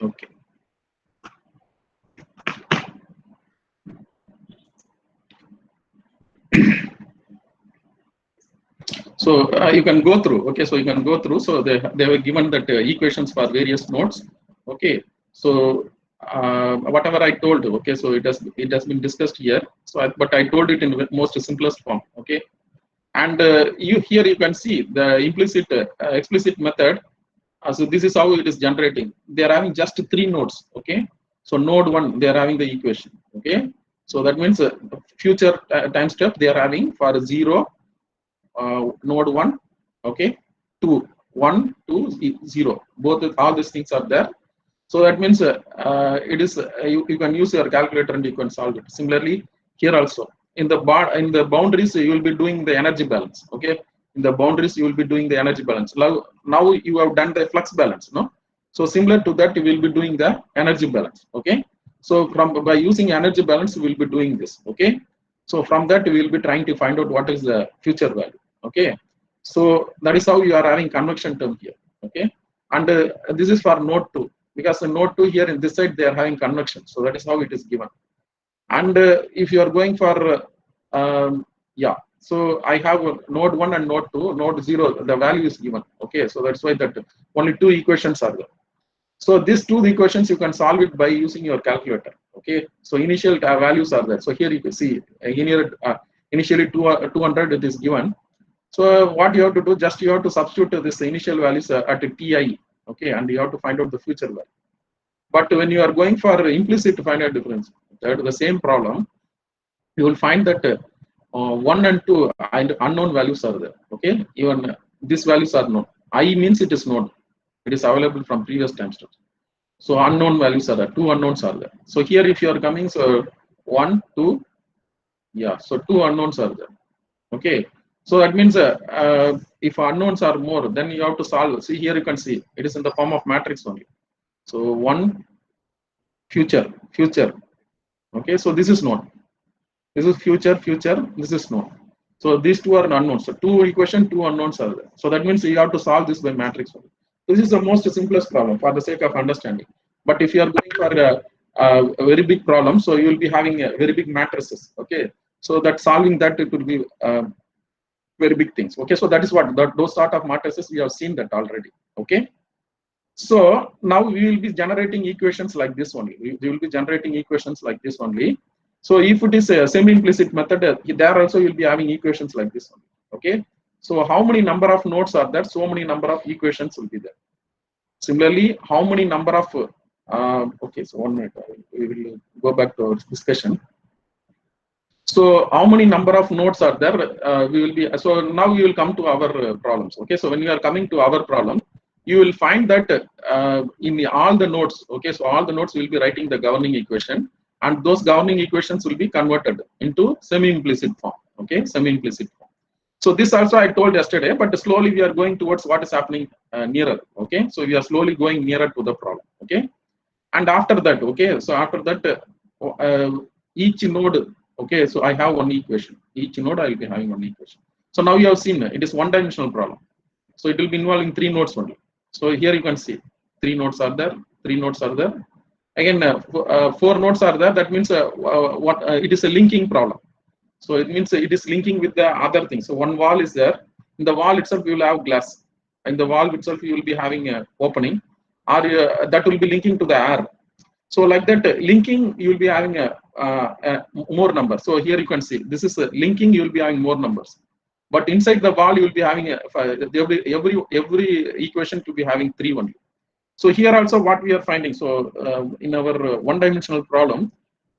Okay. So you can go through. Okay, so you can go through. So they were given that equations for various nodes. Okay, so whatever I told. Okay, so it has been discussed here. So but I told it in the most simplest form. Okay. And here you can see the implicit explicit method. So this is how it is generating. They are having just 3 nodes. Okay, so node 1 they are having the equation. Okay, so that means future time step they are having for 0 node 1. Okay, 2 1 2 0. Both all these things are there. So that means it is you can use your calculator and you can solve it. Similarly here also, in the boundaries you will be doing the energy balance. Okay, in the boundaries you will be doing the energy balance. Now you have done the flux balance, no? So similar to that you will be doing the energy balance. Okay, so by using energy balance we will be doing this. Okay, so from that we will be trying to find out what is the future value. Okay, so that is how you are having convection term here. Okay, and this is for node 2, because the node 2 here in this side they are having convection. So that is how it is given. And if you are going for yeah, so I have node 1 and node 2, node 0 the value is given. Okay, so that's why that only 2 equations are there. So these 2 equations you can solve it by using your calculator. Okay, so initial values are there. So here you can see initially 200 it is given. So what you have to do, just you have to substitute this initial values at ti, okay, and you have to find out the future value. But when you are going for implicit finite difference, that the same problem, you will find that 1 and 2 and unknown values are there. Okay, even these values are known. I means it is known. It is available from previous time steps. So unknown values are there. 2 unknowns are there. So here, if you are coming, so 1, 2, yeah. So 2 unknowns are there. Okay. So that means if unknowns are more, then you have to solve. See here, you can see it is in the form of matrix only. So 1 future, future. Okay. So this is known. This is future, future. This is known. So these two are unknowns. So 2 equation, 2 unknowns are there. So that means you have to solve this by matrix only. This is the most simplest problem for the sake of understanding. But if you are going for a very big problem, so you will be having a very big matrices. Okay. So that solving that, it will be very big things. Okay. So that is what those sort of matrices we have seen that already. Okay. So now we will be generating equations like this only. We will be generating equations like this only. So if it is a semi-implicit method, there also you will be having equations like this only. Okay. So how many number of nodes are there? So many number of equations will be there. Similarly, how many number of okay, so 1 minute, we will go back to our discussion. So how many number of nodes are there? We will be, so now we will come to our problems. Okay, so when we are coming to our problem, you will find that in all the nodes, okay, so all the nodes will be writing the governing equation, and those governing equations will be converted into semi-implicit form. Okay, semi-implicit form. So this also I told yesterday, but slowly we are going towards what is happening nearer. Okay, so we are slowly going nearer to the problem. Okay, and after that, okay, so after that, each node, okay, so I have one equation. Each node I will be having one equation. So now you have seen it is one-dimensional problem. So it will be involving 3 nodes only. So here you can see 3 nodes are there, 3 nodes are there. Again, 4 nodes are there. That means it is a linking problem. So it means it is linking with the other things. So one wall is there. In the wall itself, you will have glass. In the wall itself, you will be having an opening, or that will be linking to the air. So like that, linking, you will be having a more number. So here you can see this is linking. You will be having more numbers. But inside the wall, you will be having every equation to be having 3 only. So here also what we are finding. So in our one-dimensional problem,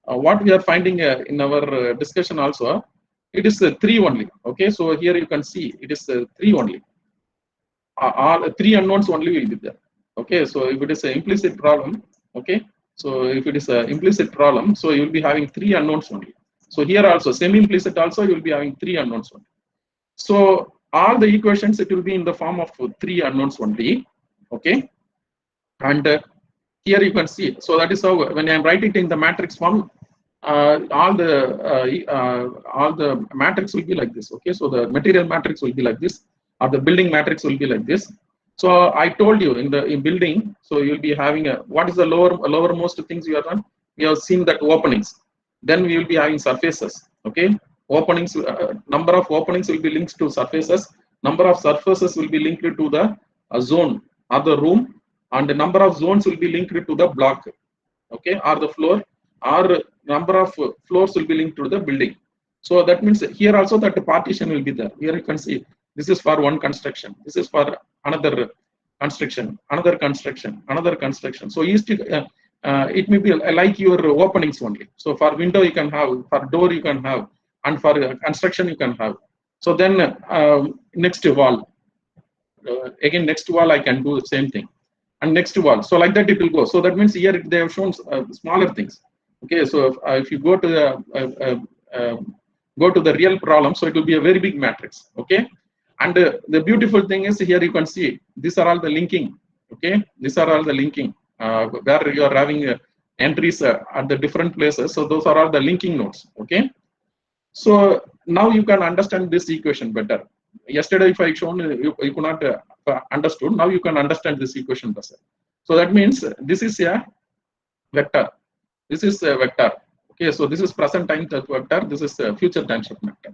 what we are finding in our discussion also, it is 3 only. Okay, so here you can see it is 3 only. All 3 unknowns only will be there. Okay, so if it is an implicit problem, okay, so if it is an implicit problem, so you will be having 3 unknowns only. So here also semi-implicit also you will be having 3 unknowns only. So all the equations, it will be in the form of 3 unknowns only. Okay, and here you can see. So that is how when I write it in the matrix form, all the matrix will be like this. Okay, so the material matrix will be like this, or the building matrix will be like this. So I told you in building, so you'll be having what is the lowermost things you have done? We have seen that openings. Then we will be having surfaces. Okay, openings, number of openings will be linked to surfaces. Number of surfaces will be linked to the zone or the room, and the number of zones will be linked to the block. Okay, or the floor, or number of floors will be linked to the building. So that means here also that partition will be there. Here you can see this is for one construction, this is for another construction, another construction, another construction. So it may be like your openings only. So for window you can have, for door you can have, and for construction you can have. So then next wall, again next wall I can do the same thing, and next wall. So like that it will go. So that means here they have shown smaller things. Okay, so if you go to the real problem, so it will be a very big matrix. Okay, and the beautiful thing is here you can see these are all the linking. Okay, these are all the linking where you are having entries at the different places. So those are all the linking nodes. Okay, so now you can understand this equation better. Yesterday if I shown you could not understood. Now you can understand this equation better. So that means this is a vector. This is a vector. Okay, so this is present time vector. This is a future time shift vector.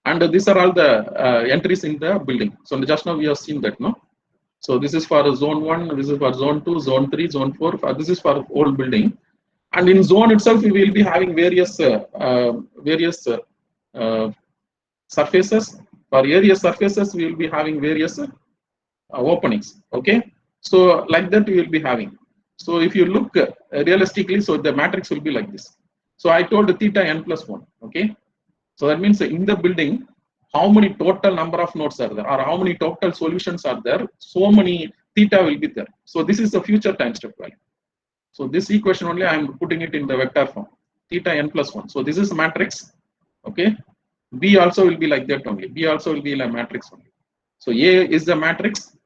And these are all the entries in the building. So just now we have seen that, no? So this is for zone 1, this is for zone 2, zone 3, zone 4. This is for whole building. And in zone itself, we will be having various surfaces. For area surfaces, we will be having various openings. Okay, so like that we will be having. So if you look realistically, so the matrix will be like this. So I told theta n plus 1. Okay, so that means in the building, how many total number of nodes are there, or how many total solutions are there, so many theta will be there. So this is the future time step value. So this equation only I am putting it in the vector form, theta n plus 1. So this is matrix. Okay, B also will be like that only. B also will be like matrix only. So A is the matrix,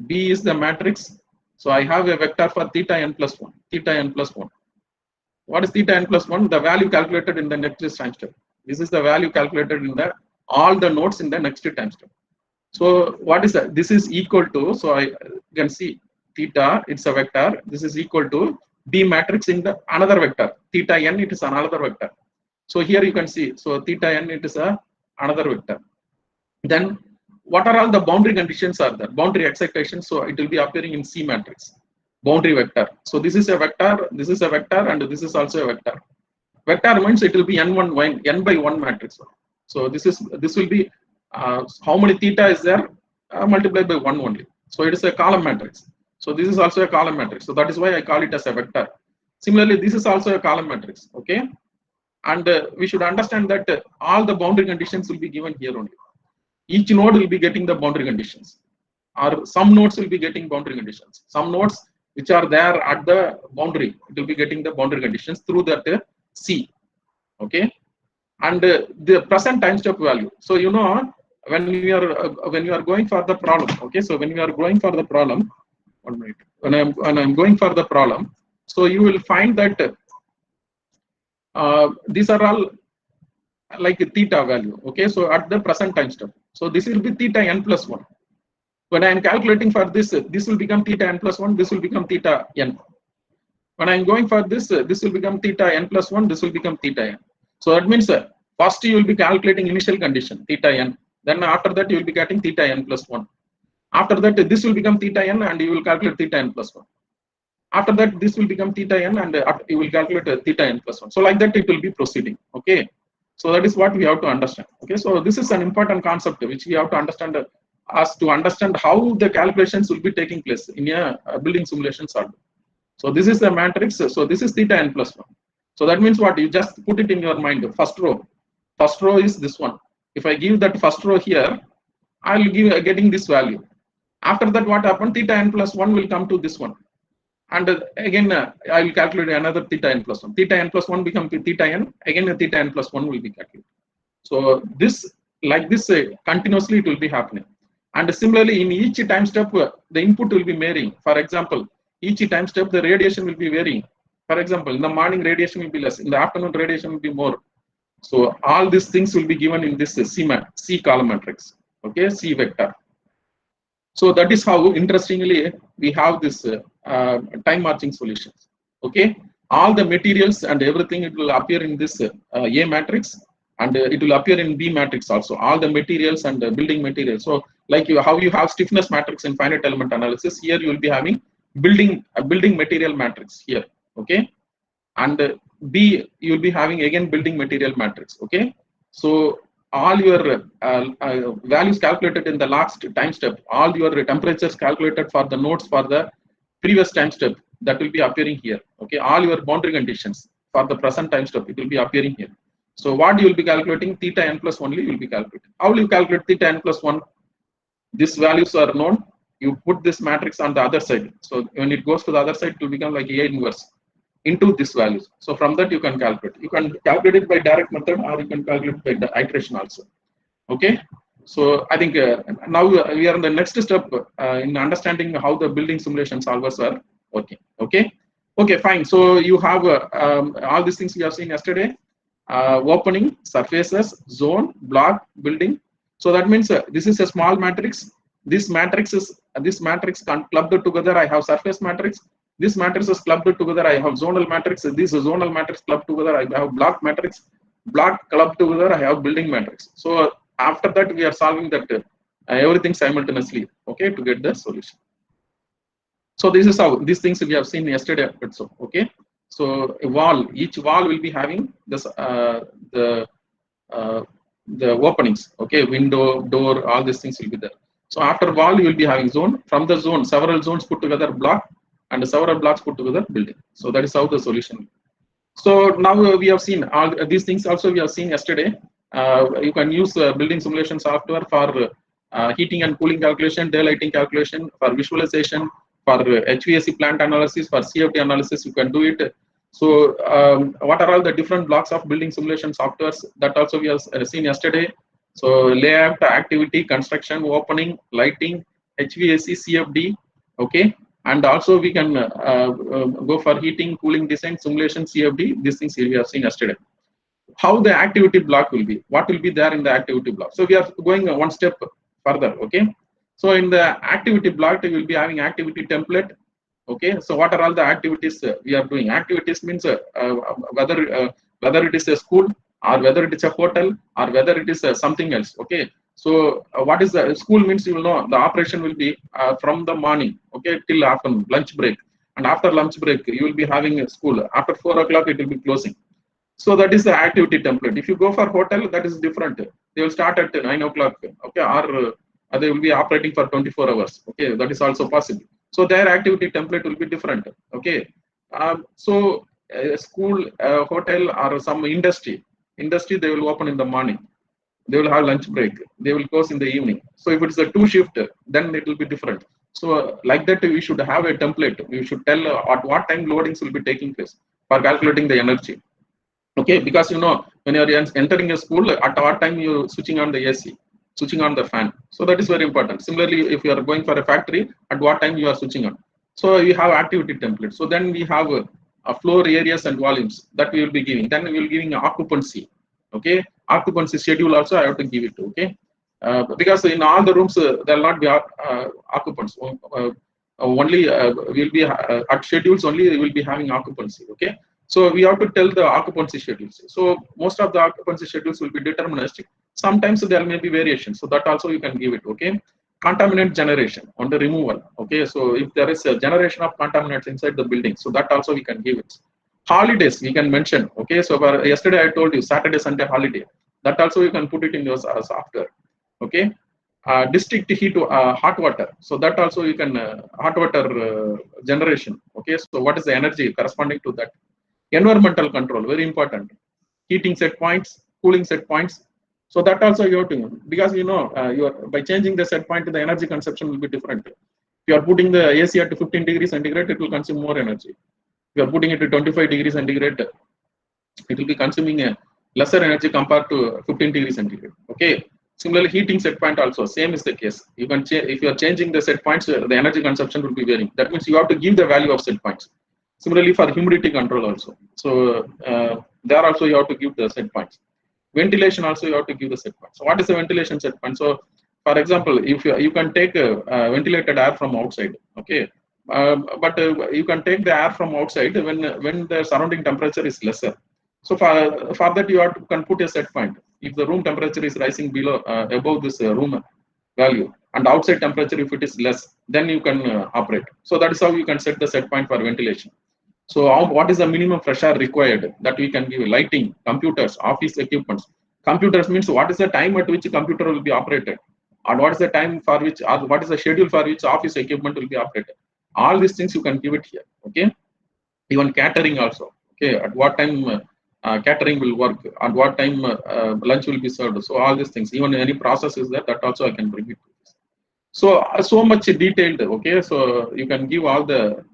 B is the matrix. So I have a vector for theta n plus 1. Theta n plus 1. What is theta n plus 1? The value calculated in the next time step. This is the value calculated in the all the nodes in the next time step. So what is that? This is equal to, so I can see theta, it's a vector. This is equal to B matrix in the another vector. Theta n, it is another vector. So here you can see, so theta n, it is another vector. Then what are all the boundary conditions are there? Boundary excitation, so it will be appearing in C matrix. Boundary vector. So this is a vector, this is a vector, and this is also a vector. Vector means it will be n1 n by 1 matrix. So this will be how many theta is there multiplied by 1 only. So it is a column matrix. So this is also a column matrix. So that is why I call it as a vector. Similarly, this is also a column matrix. Okay, and we should understand that all the boundary conditions will be given here only. Each node will be getting the boundary conditions, or some nodes will be getting boundary conditions. Some nodes which are there at the boundary, it will be getting the boundary conditions through that C. Okay, and the present time step value. So you know when you are going for the problem. Okay, so when you are going for the problem, 1 minute. When I'm going for the problem, so you will find that these are all like a theta value. Okay, so at the present time step. So this will be theta n plus 1. When I am calculating for this, this will become theta n plus 1, this will become theta n. When I am going for this, this will become theta n plus 1, this will become theta n. So that means first you will be calculating initial condition, theta n. Then after that you will be getting theta n plus 1. After that this will become theta n and you will calculate theta n plus 1. After that this will become theta n and you will calculate theta n plus 1. So like that it will be proceeding. Okay. So that is what we have to understand. Okay, so this is an important concept which we have to understand as to understand how the calculations will be taking place in a building simulation solver. So this is the matrix. So this is theta n plus 1. So that means what? You just put it in your mind. First row is this one. If I give that first row here, I will give getting this value. After that, what happened? Theta n plus 1 will come to this one. And again, I will calculate another theta n plus 1. Theta n plus 1 become theta n. Again, a theta n plus 1 will be calculated. So this, like this, continuously it will be happening. And similarly, in each time step, the input will be varying. For example, each time step, the radiation will be varying. For example, in the morning, radiation will be less. In the afternoon, radiation will be more. So all these things will be given in this C column matrix. Okay, C vector. So that is how, interestingly, we have this time marching solutions. Okay, all the materials and everything, it will appear in this A matrix, and it will appear in B matrix also. All the materials and building materials. So like how you have stiffness matrix in finite element analysis, here you will be having building material matrix here. Okay, and B you will be having again building material matrix. Okay, so all your values calculated in the last time step, all your temperatures calculated for the nodes for the previous time step, that will be appearing here. Okay, all your boundary conditions for the present time step, it will be appearing here. So what you will be calculating? Theta n plus only you will be calculating. How will you calculate theta n plus 1? These values are known. You put this matrix on the other side. So when it goes to the other side, it will become like A inverse into these values. So from that you can calculate. You can calculate it by direct method, or you can calculate by the iteration also. Okay. So I think now we are in the next step in understanding how the building simulation solvers are working. Okay. Okay, fine. So you have all these things we have seen yesterday: opening, surfaces, zone, block, building. So that means this is a small matrix. This matrix clubbed together. I have surface matrix. This matrix is clubbed together. I have zonal matrix. This zonal matrix clubbed together. I have block matrix. Block clubbed together. I have building matrix. So after that, we are solving that everything simultaneously. Okay, to get the solution. So this is how these things we have seen yesterday. So okay. So a wall. Each wall will be having this the openings, okay, window, door, all these things will be there. So after wall you will be having zone, from the zone several zones put together block, and several blocks put together building. So that is how the solution. So now we have seen all these things also we have seen yesterday. You can use building simulation software for heating and cooling calculation, daylighting calculation, for visualization, for HVAC plant analysis, for CFD analysis, you can do it. So what are all the different blocks of building simulation softwares, that also we have seen yesterday. So layout, activity, construction, opening, lighting, HVAC, CFD, okay. And also we can go for heating, cooling design, simulation, CFD. These things we have seen yesterday. How the activity block will be, what will be there in the activity block. So we are going one step further, okay. So in the activity block we will be having activity template, okay. So what are all the activities we are doing? Activities means whether it is a school, or whether it is a hotel, or whether it is something else, okay. So what is the school means, you will know the operation will be from the morning, okay, till afternoon, lunch break, and after lunch break you will be having a school. After 4 o'clock it will be closing. So that is the activity template. If you go for hotel, that is different. They will start at 9 o'clock, okay, or they will be operating for 24 hours, okay. That is also possible. So their activity template will be different, okay. So school, hotel, or some industry they will open in the morning. They will have lunch break. They will close in the evening. So if it's a 2 shift, then it will be different. So like that, we should have a template. We should tell at what time loadings will be taking place for calculating the energy. Okay, because you know when you are entering a school, at what time you switching on the AC, switching on the fan. So that is very important. Similarly, if you are going for a factory, at what time you are switching on. So you have activity template. So then we have floor areas and volumes that we will be giving. Then we will giving occupancy. Okay, occupancy schedule also I have to give it. Okay, because in all the rooms there will not be occupants. Only will be at schedules only we will be having occupancy. Okay. So we have to tell the occupancy schedules. So most of the occupancy schedules will be deterministic. Sometimes there may be variations. So that also you can give it. Okay. Contaminant generation on the removal. Okay. So if there is a generation of contaminants inside the building, so that also we can give it. Holidays we can mention. Okay. So yesterday I told you Saturday, Sunday holiday. That also you can put it in your software. Okay. District heat, hot water. So that also you can hot water generation. Okay. So what is the energy corresponding to that? Environmental control, very important. Heating set points, cooling set points. So that also you have to, because you know by changing the set point, the energy consumption will be different. If you are putting the AC at 15 degrees centigrade, it will consume more energy. If you are putting it to 25 degrees centigrade, it will be consuming a lesser energy compared to 15 degrees centigrade. Okay. Similarly, heating set point also same is the case. You can if you are changing the set points, the energy consumption will be varying. That means you have to give the value of set points. Similarly for humidity control also. So there also you have to give the set points. Ventilation also you have to give the set points. So what is the ventilation set point? So for example, if you can take ventilated air from outside, okay, but you can take the air from outside when the surrounding temperature is lesser. So for that you have to can put a set point. If the room temperature is rising below above this room value, and outside temperature if it is less, then you can operate. So that is how you can set the set point for ventilation. So what is the minimum fresh air required that we can give? Lighting, computers, office equipments. Computers means what is the time at which a computer will be operated, and what is the time for which, or what is the schedule for which office equipment will be operated. All these things you can give it here. Okay. Even catering also. Okay. At what time catering will work, at what time lunch will be served. So all these things, even any process is there, that also I can bring it to this. So much detailed. Okay, so you can give all the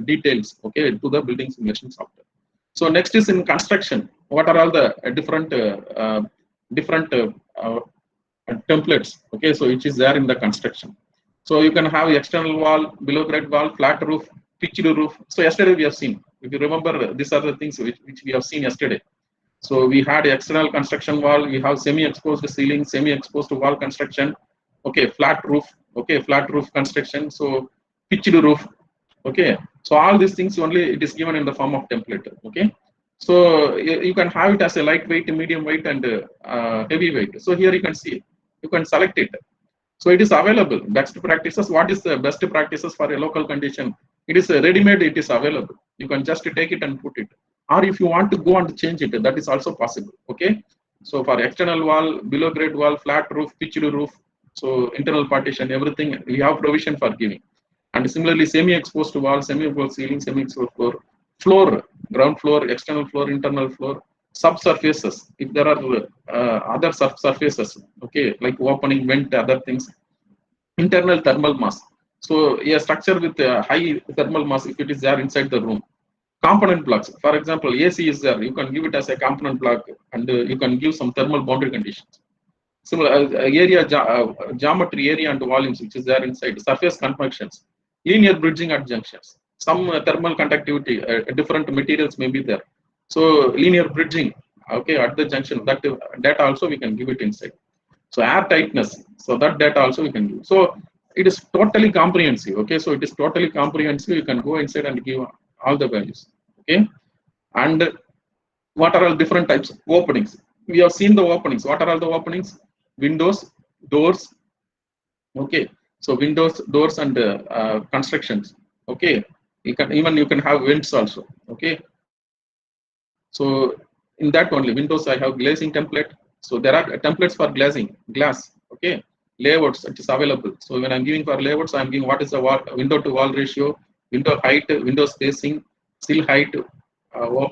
details, okay, to the building simulation software. So next is in construction. What are all the different templates? Okay, so which is there in the construction. So you can have external wall, below grade wall, flat roof, pitched roof. So yesterday we have seen. If you remember, these are the things which we have seen yesterday. So we had external construction wall. We have semi-exposed ceiling, semi-exposed wall construction. Okay, flat roof. Okay, flat roof construction. So pitched roof. Okay, so all these things only it is given in the form of template. Okay, so you can have it as a lightweight, medium weight, and heavy weight. So here you can see, you can select it. So it is available. Best practices. What is the best practices for a local condition? It is ready-made. It is available. You can just take it and put it. Or if you want to go and change it, that is also possible. Okay. So for external wall, below grade wall, flat roof, pitched roof, so internal partition, everything we have provision for giving. And similarly, semi-exposed wall, semi-exposed ceiling, semi-exposed floor, ground floor, external floor, internal floor, subsurfaces. If there are other subsurfaces, okay, like opening, vent, other things, internal thermal mass. So a structure with high thermal mass, if it is there inside the room, component blocks. For example, AC is there. You can give it as a component block, and you can give some thermal boundary conditions. Similar geometry, area, and volumes, which is there inside. Surface convections, linear bridging at junctions. Some thermal conductivity, different materials may be there. So linear bridging, okay, at the junction. That data also we can give it inside. So air tightness. So that data also we can give. So it is totally comprehensive. Okay, so it is totally comprehensive. You can go inside and give all the values. Okay, and what are all different types of openings? We have seen the openings. What are all the openings? Windows, doors. Okay, so windows, doors, and constructions. Okay, you can have vents also. Okay, so in that only windows I have glazing template. So there are templates for glazing, glass. Okay, layouts it is available. So when I'm giving for layouts, I'm giving what is the window to wall ratio, window height, window spacing, sill height,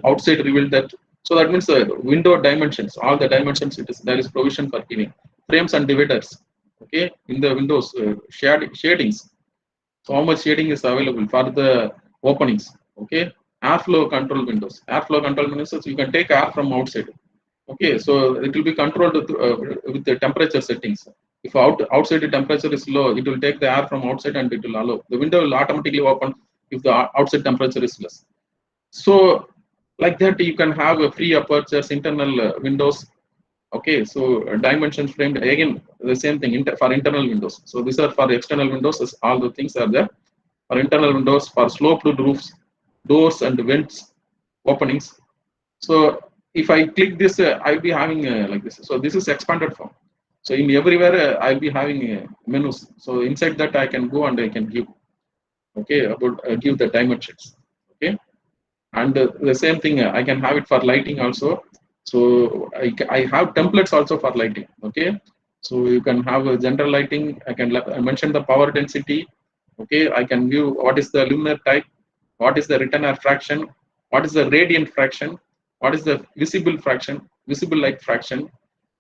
outside reveal that. So that means the window dimensions, all the dimensions it is there is provision for giving. Frames and dividers. Okay, in the windows shadings. So how much shading is available for the openings? Okay, airflow control windows. Airflow control windows, so you can take air from outside. Okay, so it will be controlled with the temperature settings. If outside the temperature is low, it will take the air from outside and it will allow. The window will automatically open if the outside temperature is less. So like that, you can have a free apertures, internal windows. Okay, so dimensions framed again the same thing for internal windows. So these are for external windows. All the things are there for internal windows, for sloped roofs, doors and vents, openings. So if I click this, I'll be having like this. So this is expanded form. So in everywhere I'll be having menus. So inside that I can go and I can give. Okay, about give the dimensions. Okay, and the same thing I can have it for lighting also. So I have templates also for lighting. Okay, so you can have a general lighting. I can mention the power density. Okay, I can view what is the luminar type, what is the return air fraction, what is the radiant fraction, what is the visible fraction, visible light fraction.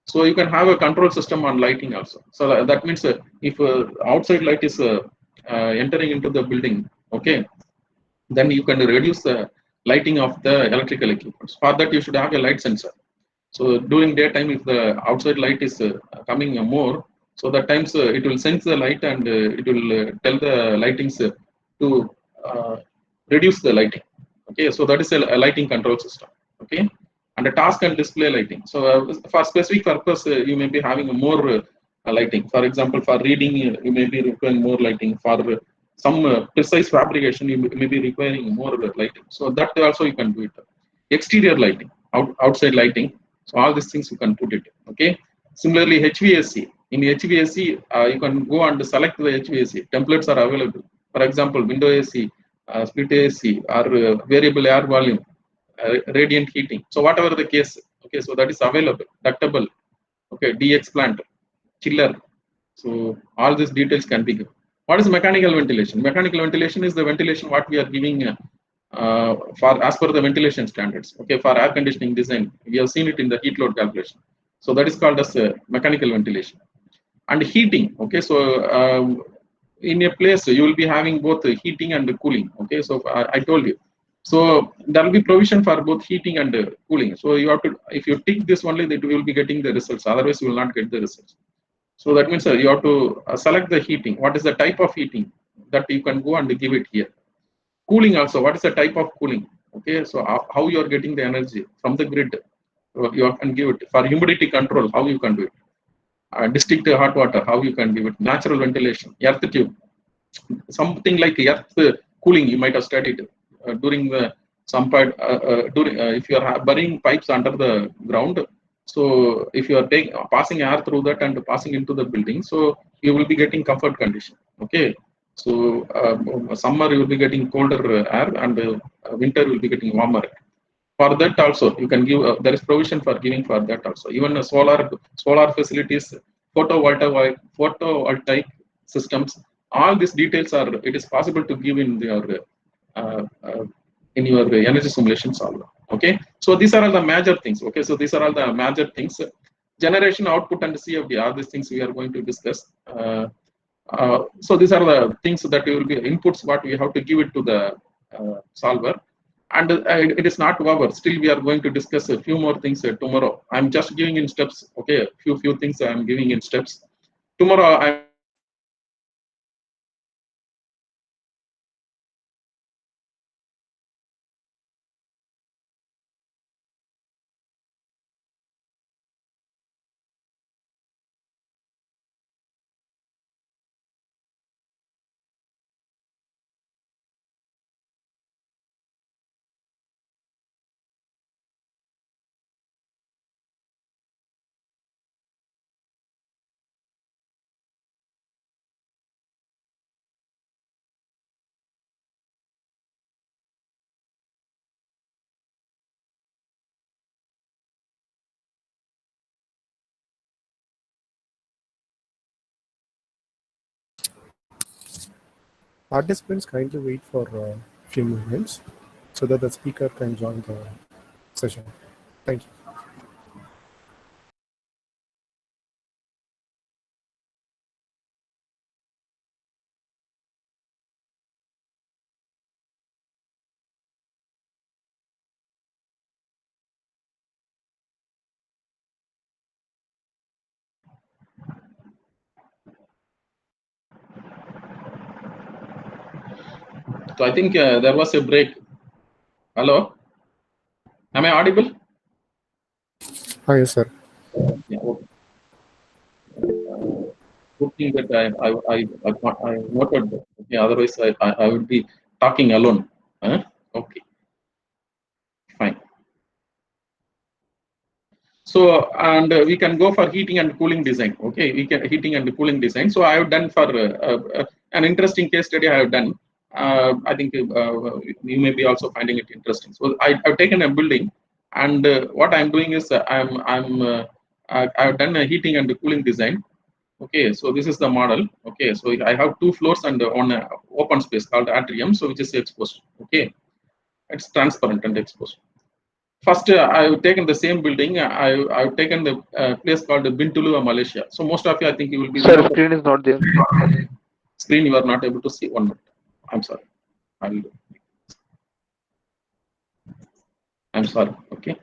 So you can have a control system on lighting also. So that means if outside light is entering into the building, okay, then you can reduce the lighting of the electrical equipment. For that, you should have a light sensor. So during daytime, if the outside light is coming more, so that times it will sense the light and it will tell the lightings to reduce the lighting. Okay, so that is a lighting control system. Okay, and a task and display lighting. So for specific purpose, you may be having more lighting. For example, for reading, you may be requiring more lighting. For some precise fabrication, you may be requiring more lighting. So that also you can do it. Exterior lighting, outside lighting. So all these things you can put it. Okay. Similarly, HVAC. In HVAC, you can go and select the HVAC. Templates are available. For example, window AC, split AC, or variable air volume, radiant heating. So whatever the case, okay. So that is available. Ductable. Okay. DX plant, chiller. So all these details can be given. What is mechanical ventilation? Mechanical ventilation is the ventilation what we are giving for as per the ventilation standards. Okay, for air conditioning design, we have seen it in the heat load calculation. So that is called as mechanical ventilation. And heating. Okay, so in a place you will be having both heating and cooling. Okay, so I told you. So there will be provision for both heating and cooling. So you have to, if you tick this only, that you will be getting the results. Otherwise, you will not get the results. So that means you have to select the heating. What is the type of heating that you can go and give it here? Cooling also. What is the type of cooling? Okay, so how you are getting the energy from the grid? You can give it. For humidity control, how you can do it? District hot water, how you can give it? Natural ventilation, earth tube, something like earth cooling. You might have studied during the some part. If you are burying pipes under the ground. So if you are passing air through that and passing into the building, so you will be getting comfort condition. Okay, so summer you will be getting colder air and winter will be getting warmer air. For that also you can give there is provision for giving for that also. Even solar facilities, photovoltaic systems, all these details are, it is possible to give uh, uh, in your energy simulation solver. Okay, so these are all the major things. Okay, so these are all the major things. Generation, output, and CFD, all these things we are going to discuss. So these are the things that will be inputs what we have to give it to the solver. And it is not over. Still, we are going to discuss a few more things tomorrow. I'm just giving in steps. Okay, few things I'm giving in steps. Tomorrow, I'm going to discuss how to calculate the Participants kindly wait for a few moments so that the speaker can join the session. Thank you. So I think there was a break. Hello, am I audible? Hi, yes, sir. Yeah. Okay. Good thing that I noted that. Okay, otherwise I would be talking alone. Huh? Okay, fine. So, and we can go for heating and cooling design. Okay, we can heating and cooling design. So I have done for an interesting case study I have done. I think you may be also finding it interesting. So I've taken a building, and what I'm doing is I've done a heating and cooling design. Okay, so this is the model. Okay, so I have 2 floors and on a open space called atrium, so which is exposed. Okay, it's transparent and exposed. First, I've taken the same building. I've taken the place called Bintulu, Malaysia. So most of you, I think you will be Sir, there. screen is not there. Screen you are not able to see. One minute. I'm sorry. I'll, I'm sorry. Okay.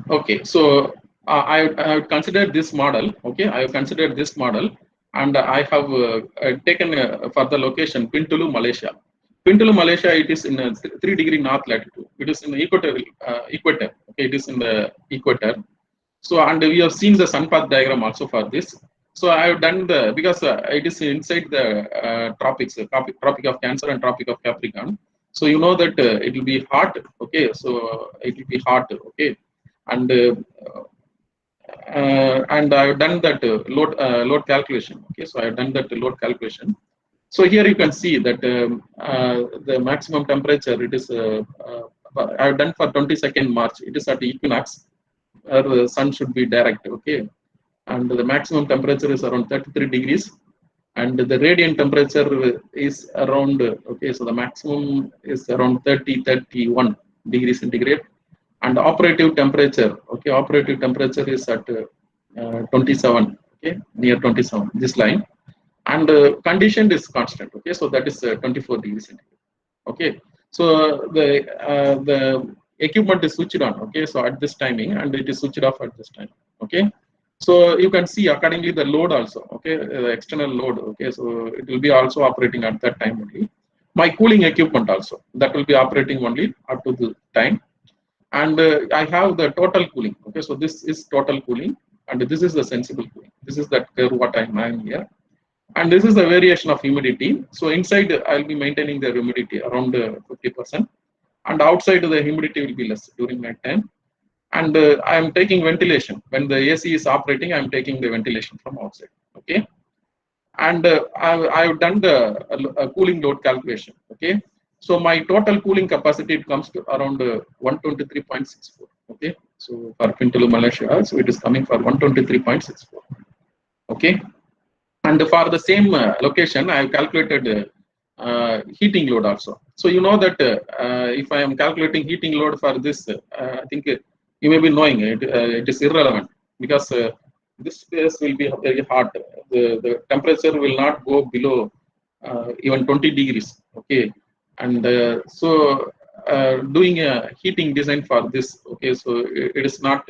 Okay. So I have considered this model. Okay, I have considered this model, and I have taken for the location Bintulu, Malaysia. Bintulu, Malaysia. It is in a 3-degree north latitude. It is in the equator. Okay, it is in the equator. So, and we have seen the sun path diagram also for this. So I have done the, because it is inside the tropics, tropic of Cancer and tropic of Capricorn. So you know that it will be hot. Okay, so it will be hot. Okay, and I have done that load calculation. Okay, so I have done that load calculation. So here you can see that the maximum temperature, it is I have done for 22nd March. It is at equinox, where the sun should be direct. Okay, and the maximum temperature is around 33 degrees, and the radiant temperature is around, okay, so the maximum is around 31 degrees centigrade, and operative temperature, okay, operative temperature is at 27, okay, near 27, this line, and condition is constant. Okay, so that is 24 degrees centigrade. Okay, so the equipment is switched on. Okay, so at this timing, and it is switched off at this time. Okay, so you can see accordingly the load also. Okay, the external load. Okay, so it will be also operating at that time only. My cooling equipment also, that will be operating only up to the time, and I have the total cooling. Okay, so this is total cooling. and this is the sensible cooling. This is that curve what I'm having here, and this is the variation of humidity. So inside I'll be maintaining the humidity around 50%, and outside the humidity will be less during night time. And I am taking ventilation when the AC is operating. I am taking the ventilation from outside. Okay, and I've done the cooling load calculation. Okay, so my total cooling capacity, it comes to around 123.64. Okay, so for Pintulu, Malaysia, so it is coming for 123.64. Okay, and for the same location, I have calculated heating load also. So you know that if I am calculating heating load for this, I think you may be knowing it. It is irrelevant because this space will be very hot. The temperature will not go below even 20 degrees. Okay, and so doing a heating design for this. Okay, so it is not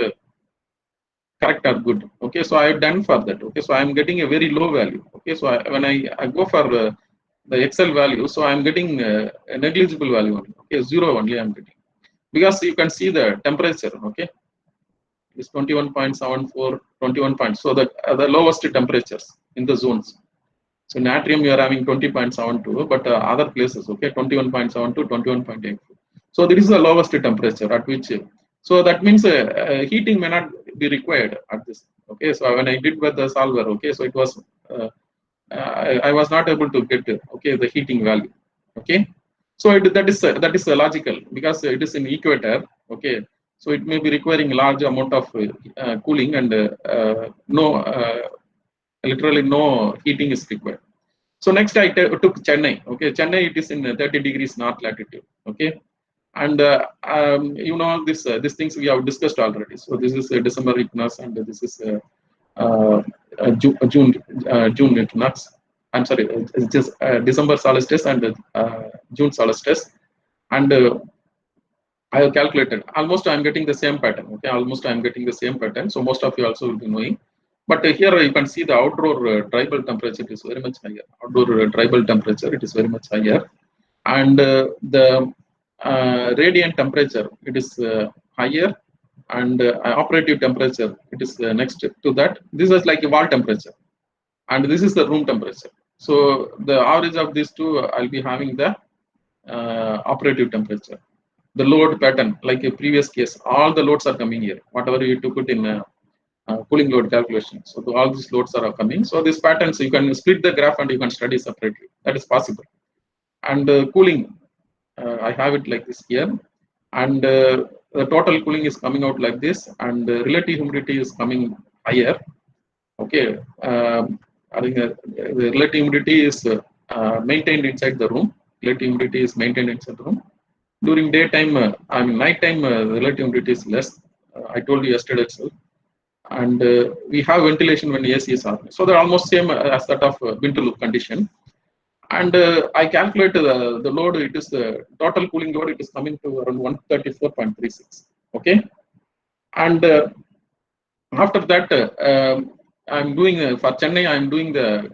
correct or good. Okay, so I have done for that. Okay, so I am getting a very low value. Okay, so when I go for the Excel value, so I am getting a negligible value only. Okay, 0 only I am getting, because you can see the temperature. Okay, is 21.74, 21 points. So the lowest temperatures in the zones. So in atrium you are having 20.72, but other places, okay, 21.72, 21.84. So this is the lowest temperature at which. So that means heating may not be required at this. Okay, so when I did with the solver, okay, so it was I was not able to get okay the heating value. Okay, so that is logical because it is in equator. Okay, so it may be requiring large amount of cooling, and literally no heating is required. So next I took Chennai. Okay, Chennai, it is in 30 degrees north latitude. Okay, and you know these things we have discussed already. So this is December equinox, and this is June equinox. I'm sorry, it's just December solstice and June solstice, and I have calculated. Almost I'm getting the same pattern. Okay, almost I'm getting the same pattern. So most of you also will be knowing. But here you can see the outdoor tribal temperature is very much higher. Outdoor tribal temperature, it is very much higher, and the radiant temperature, it is higher, and operative temperature, it is next to that. This is like a wall temperature, and this is the room temperature. So the average of these two, I'll be having the operative temperature. The load pattern, like a previous case, all the loads are coming here. Whatever you took it in cooling load calculation. So all these loads are coming. So this pattern, so you can split the graph and you can study separately. That is possible. And cooling, I have it like this here. And the total cooling is coming out like this, and relative humidity is coming higher. Okay, I think the relative humidity is maintained inside the room. Relative humidity is maintained inside the room. During daytime, I mean nighttime, the relative humidity is less. I told you yesterday itself. And we have ventilation when AC is on. So they're almost same as that of winter loop condition. And I calculate the load. It is the total cooling load. It is coming to around 134.36. Okay, and after that, I'm doing for Chennai. I'm doing the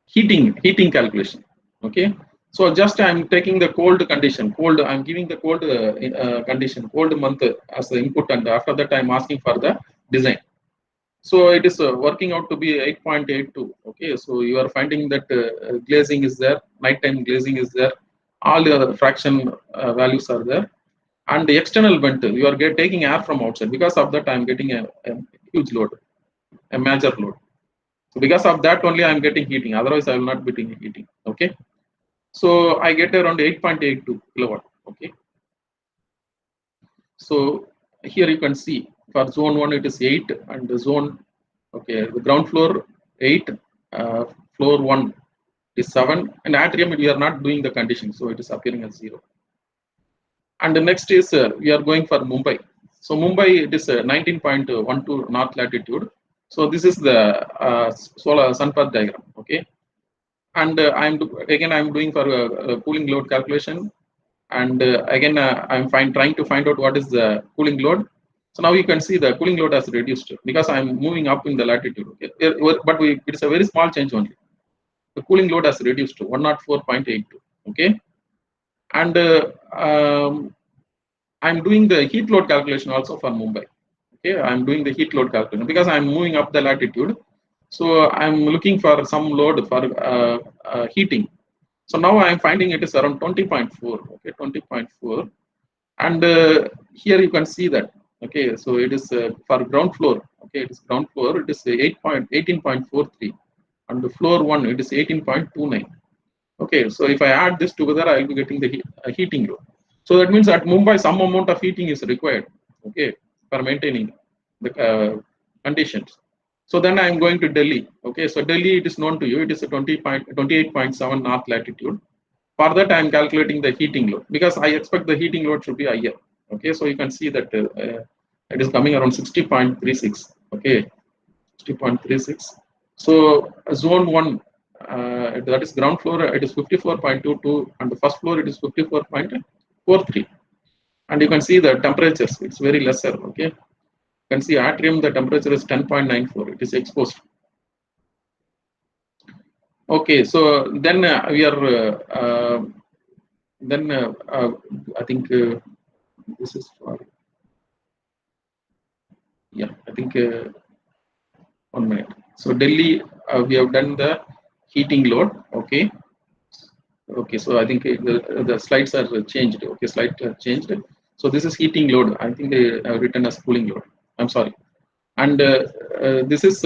heating calculation. Okay, so just I'm taking the cold condition. Cold. I'm giving the cold condition, cold month as the input, and after that I'm asking for the design. So it is working out to be 8.82. Okay, so you are finding that glazing is there, nighttime glazing is there, all the other fraction values are there, and the external vent, you are taking air from outside. Because of that, I am getting a huge load, a major load. So because of that only I am getting heating. Otherwise, I will not be getting heating. Okay, so I get around 8.82 kilowatt. Okay, so here you can see for zone 1 it is 8, and the zone, okay, the ground floor 8, floor 1 is 7, and atrium we are not doing the condition, so it is appearing as 0. And the next is we are going for Mumbai. So Mumbai, it is 19.12 north latitude. So this is the solar sun path diagram. Okay, and I'm doing for cooling load calculation, and again I'm trying to find out what is the cooling load. So now you can see the cooling load has reduced because I'm moving up in the latitude. Okay, but it's a very small change only. The cooling load has reduced to 104.82. Okay, and I'm doing the heat load calculation also for Mumbai. Okay, I'm doing the heat load calculation because I'm moving up the latitude. So I'm looking for some load for heating. So now I'm finding it is around 20.4. Okay, 20.4, and here you can see that. Okay, so it is for ground floor. Okay, it is ground floor. It is 18.43, and the floor one it is 18.29. Okay, so if I add this together, I will be getting the heating load. So that means at Mumbai, some amount of heating is required. Okay, for maintaining the conditions. So then I am going to Delhi. Okay, so Delhi, it is known to you. It is a 28.7 north latitude. For that, I am calculating the heating load because I expect the heating load should be higher. Okay, so you can see that it is coming around 60.36. Okay, 60.36. So zone one, that is ground floor, it is 54.22, and the first floor it is 54.43. And you can see the temperatures; it's very lesser. Okay, you can see atrium, the temperature is 10.94. It is exposed. Okay, so then we are I think this is for, yeah, I think 1 minute. So Delhi, we have done the heating load. Okay, okay, so I think the slides are changed. Okay, slide changed. So this is heating load. I think they have written as cooling load. I'm sorry, and this is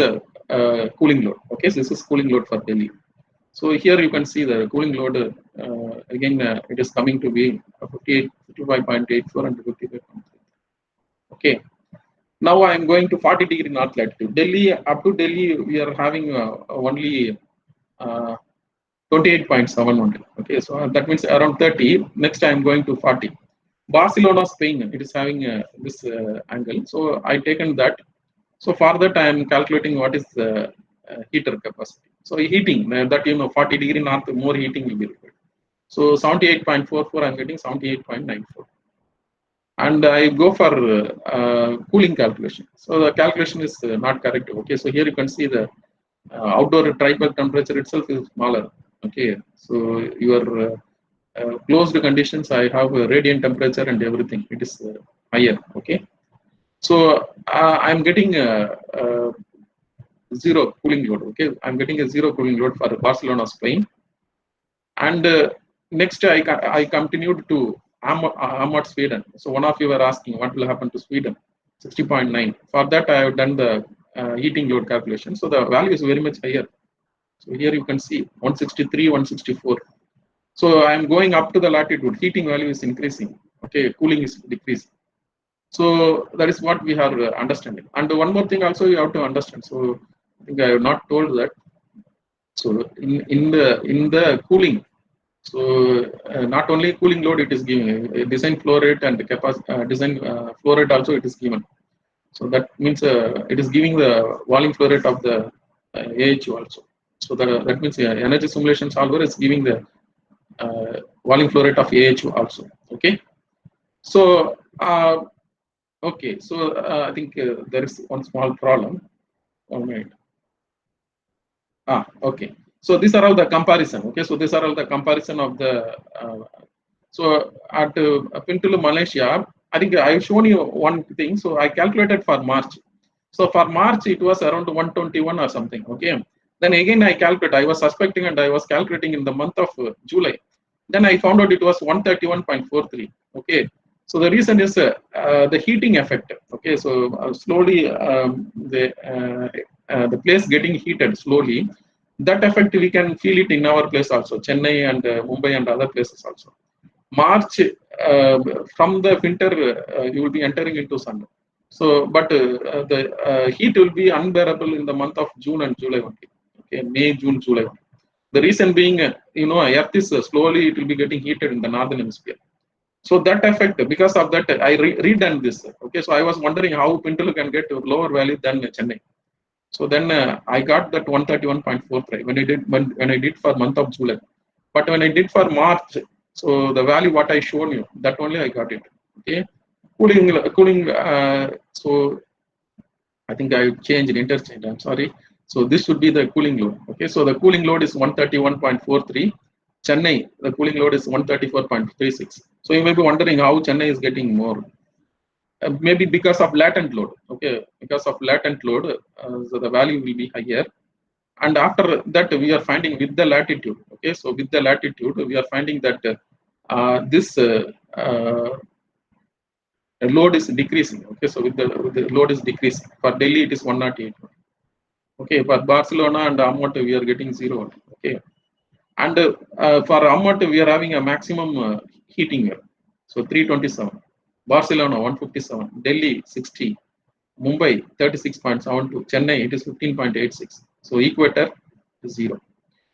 cooling load. Okay, so this is cooling load for Delhi. So here you can see the cooling load. Again, it is coming to be 55.84 and 55.3. Okay. Now I am going to 40° north latitude. Delhi, up to Delhi, we are having only 28.7 only. Okay, so that means around 30. Next I am going to 40. Barcelona, Spain, it is having this angle. So I taken that. So for that I am calculating what is the heater capacity. So heating, that 40° north, more heating will be required. So 78.44, I am getting 78.94. And I go for cooling calculation. So the calculation is not correct. Okay, so here you can see the outdoor tribal temperature itself is smaller. Okay, so your closed conditions, I have a radiant temperature and everything. It is higher. Okay, so I'm getting zero cooling load. Okay, I'm getting a zero cooling load for Barcelona, Spain. And next I continued to Amat, Sweden. So one of you were asking what will happen to Sweden. 60.9. For that I have done the heating load calculation. So the value is very much higher. So here you can see 163, 164. So I am going up to the latitude. Heating value is increasing. Okay, cooling is decreasing. So that is what we are understanding. And one more thing also you have to understand. So I think I have not told that. So in the cooling, so not only cooling load it is giving, design flow rate and design flow rate also it is given. So that means it is giving the volume flow rate of the AHU also. So that means energy simulation solver is giving the volume flow rate of AHU also. Okay. So okay. So I think there is one small problem. 1 minute. Okay. So these are all the comparison. Okay, so these are all the comparison of the. So at Pintulu, Malaysia, I think I've shown you one thing. So I calculated for March. So for March it was around 121 or something. Okay. Then again I calculated. I was suspecting and I was calculating in the month of July. Then I found out it was 131.43. Okay. So the reason is the heating effect. Okay. So slowly the place getting heated slowly. That effect we can feel it in our place also, Chennai and Mumbai and other places also. March, from the winter, you will be entering into summer. So, but the heat will be unbearable in the month of June and July only. Okay, May, June, July. The reason being, Earth is slowly it will be getting heated in the northern hemisphere. So that effect, because of that, I redone this. Okay, so I was wondering how Pintulu can get lower value than Chennai. So then I got that 131.43 when I did for month of July. But when I did for March, so the value what I shown you, that only I got it. Okay, cooling. So I think I changed interchange. I'm sorry. So this should be the cooling load. Okay, so the cooling load is 131.43. Chennai, the cooling load is 134.36. So you may be wondering how Chennai is getting more. maybe because of latent load. Okay, because of latent load, so the value will be higher. And after that, we are finding with the latitude. Okay, so with the latitude, we are finding that this load is decreasing. Okay, so with the load is decreasing. For Delhi, it is 108. Okay, for Barcelona and Ammot, we are getting 0. Okay, and for Ammot, we are having a maximum heating here. So 327. Barcelona 157. Delhi 60. Mumbai 36.72. Chennai it is 15.86. So equator is 0.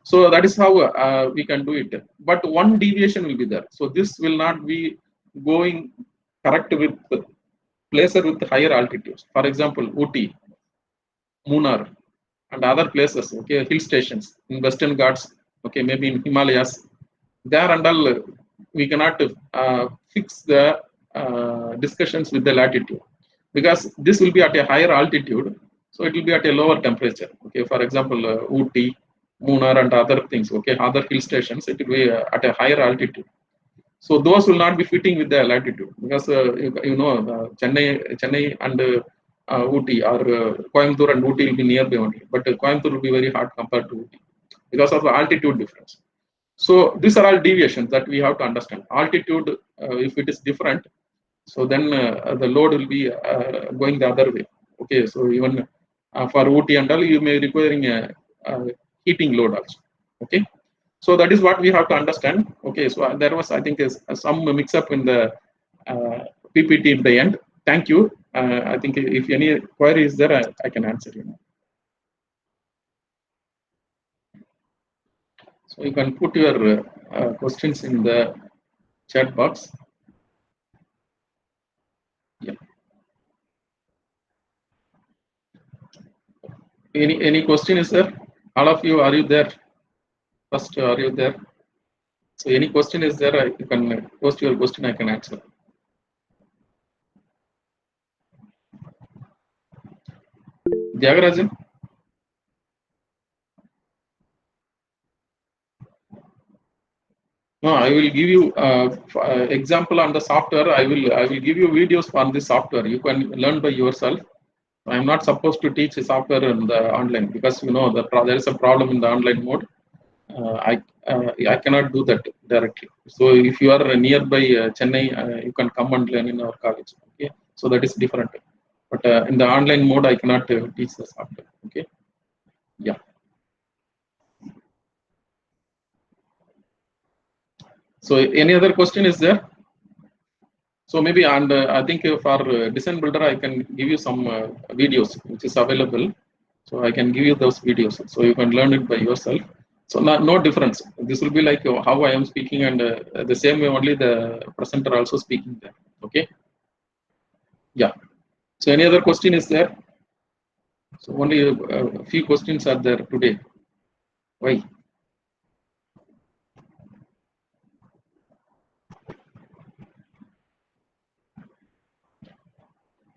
So that is how we can do it. But one deviation will be there. So this will not be going correct with places with higher altitudes. For example, Ooty, Munnar, and other places. Okay, hill stations in Western Ghats. Okay, maybe in Himalayas. There and all we cannot fix the discussions with the latitude, because this will be at a higher altitude, so it will be at a lower temperature. Okay, for example, Ooty, Munnar, and other things. Okay, other hill stations, it will be at a higher altitude. So those will not be fitting with the latitude, because you know Chennai and Ooty or Coimbatore and Ooty will be nearby only, but Coimbatore will be very hard compared to Ooty because of the altitude difference. So these are all deviations that we have to understand. Altitude, if it is different, so then the load will be going the other way. Okay, so even for Ooty and all, you may requiring a heating load also. Okay, so that is what we have to understand. Okay, so there was, I think, some mix up in the PPT in the end. Thank you. I think if any query is there, I can answer you. So you can put your questions in the chat box. Yeah. Any question is there? All of you, are you there? First, are you there? So any question is there, you can post your question, I can answer. Jagarajan? No, I will give you example on the software. I will give you videos on this software. You can learn by yourself. I am not supposed to teach software in the online, because you know there is a problem in the online mode. I cannot do that directly. So if you are nearby Chennai, you can come and learn in our college. Okay, so that is different. But in the online mode, I cannot teach the software. Okay, yeah. So any other question is there? So maybe, and I think for Design Builder, I can give you some videos which is available. So I can give you those videos, so you can learn it by yourself. So no difference. This will be like how I am speaking, and the same way only the presenter also speaking there. Okay. Yeah. So any other question is there? So only a few questions are there today. Why?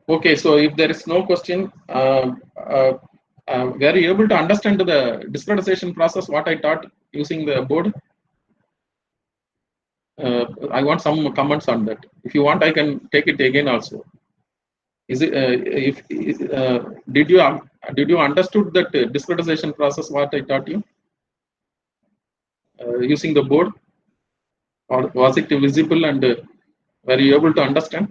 Okay. So if there is no question, were you able to understand the discretization process? What I taught using the board? I want some comments on that. If you want, I can take it again also. Is it did you understood that discretization process what I taught you using the board, or was it visible, and were you able to understand?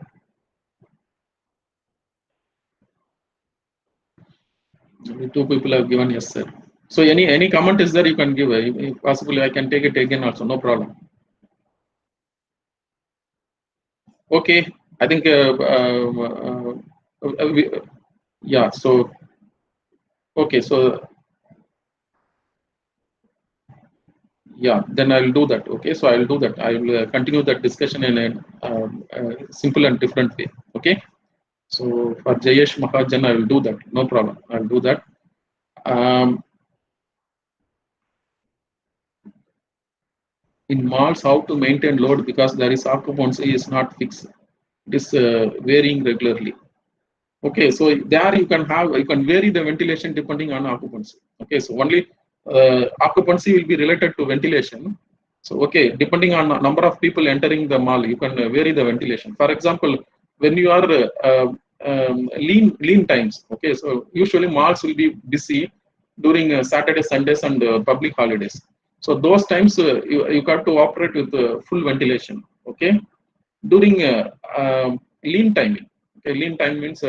Two people have given yes, sir. So any comment is there, you can give. If possibly, I can take it again also, no problem. Okay, I think yeah. So okay, so yeah, then I'll do that. Okay, so I'll do that. I will continue that discussion in a simple and different way. Okay, so for Jayesh Mahajan, I will do that. No problem. I'll do that. In malls, how to maintain load, because there is occupancy is not fixed. It is varying regularly. Okay, so there you can vary the ventilation depending on occupancy. Okay, so only occupancy will be related to ventilation. So okay, depending on number of people entering the mall, you can vary the ventilation. For example, when you are lean times. Okay, so usually malls will be busy during Saturday, Sundays, and public holidays. So those times you got to operate with full ventilation. Okay, during lean timing. Okay, lean time means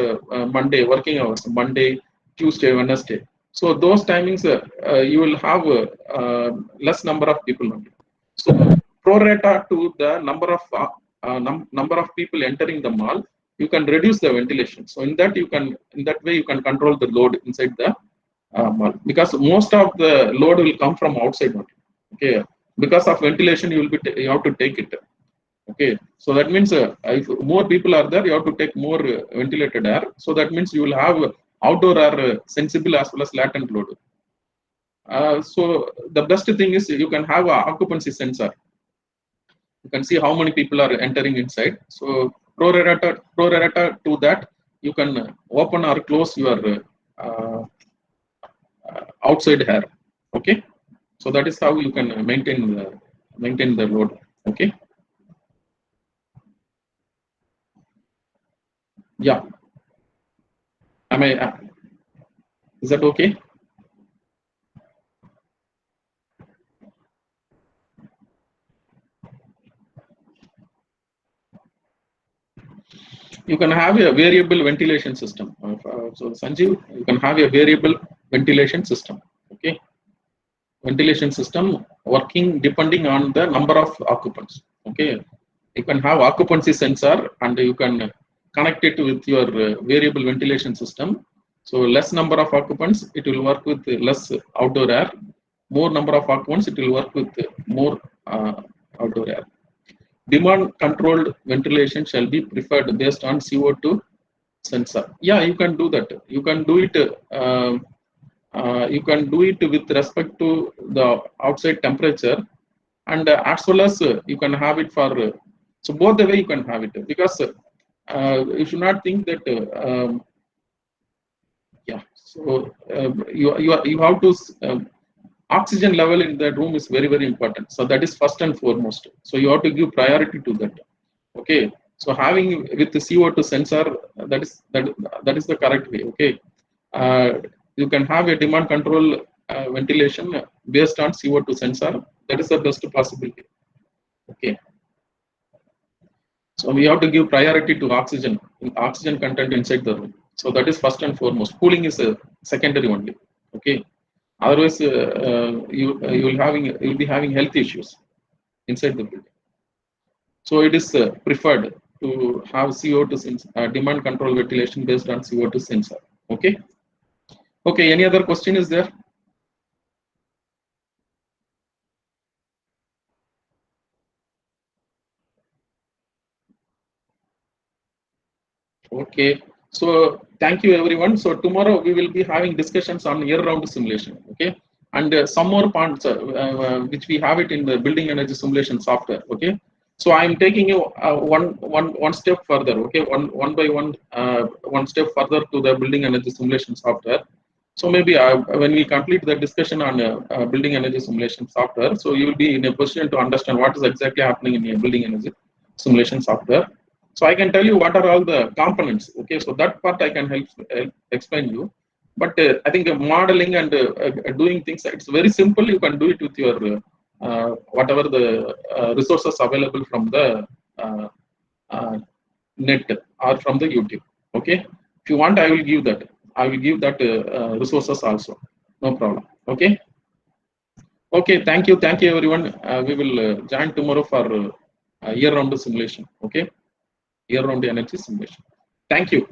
Monday working hours, Monday, Tuesday, Wednesday. So those timings you will have less number of people only. So pro rata to the number of people entering the mall, you can reduce the ventilation. So in that way you can control the load inside the mall, because most of the load will come from outside only. Okay, because of ventilation you have to take it. Okay, so that means if more people are there, you have to take more ventilated air. So that means you will have outdoor air sensible as well as latent load. So the best thing is you can have a occupancy sensor. You can see how many people are entering inside. So pro rata to that, you can open or close your outside air. Okay, so that is how you can maintain the load. Okay. Yeah. Is that okay? You can have a variable ventilation system. So Sanjeev, you can have a variable ventilation system. Okay, ventilation system working depending on the number of occupants. Okay, you can have occupancy sensor and you can connect it with your variable ventilation system. So less number of occupants, it will work with less outdoor air. More number of occupants, it will work with more outdoor air. Demand controlled ventilation shall be preferred based on CO2 sensor. Yeah, you can do that. You can do it. You can do it with respect to the outside temperature, and as well as you can have it for. So both the way you can have it, because you should not think that. Yeah. So you have to. Oxygen level in that room is very important. So that is first and foremost. So you have to give priority to that. Okay. So having with the CO2 sensor, that is the correct way. Okay. You can have a demand control ventilation based on CO2 sensor. That is the best possibility. Okay. So we have to give priority to oxygen content inside the room. So that is first and foremost. Cooling is a secondary only. Okay. Otherwise, you will be having health issues inside the building. So it is preferred to have CO2 sensor, demand control ventilation based on CO2 sensor. Okay. Okay. Any other question is there? Okay. So thank you everyone. So tomorrow we will be having discussions on year-round simulation. Okay. And some more points which we have it in the building energy simulation software. Okay. So I am taking you one step further. Okay. One by one step further to the building energy simulation software. So maybe when we complete the discussion on building energy simulation software, so you will be in a position to understand what is exactly happening in a building energy simulation software. So I can tell you what are all the components. Okay, so that part I can help explain you. But I think modeling and doing things, it's very simple. You can do it with your whatever the resources available from the net or from the YouTube. Okay, if you want, I will give that. I will give that resources also. No problem. Okay. Okay. Thank you everyone. We will join tomorrow for year-round simulation. Okay. Year-round energy simulation. Thank you.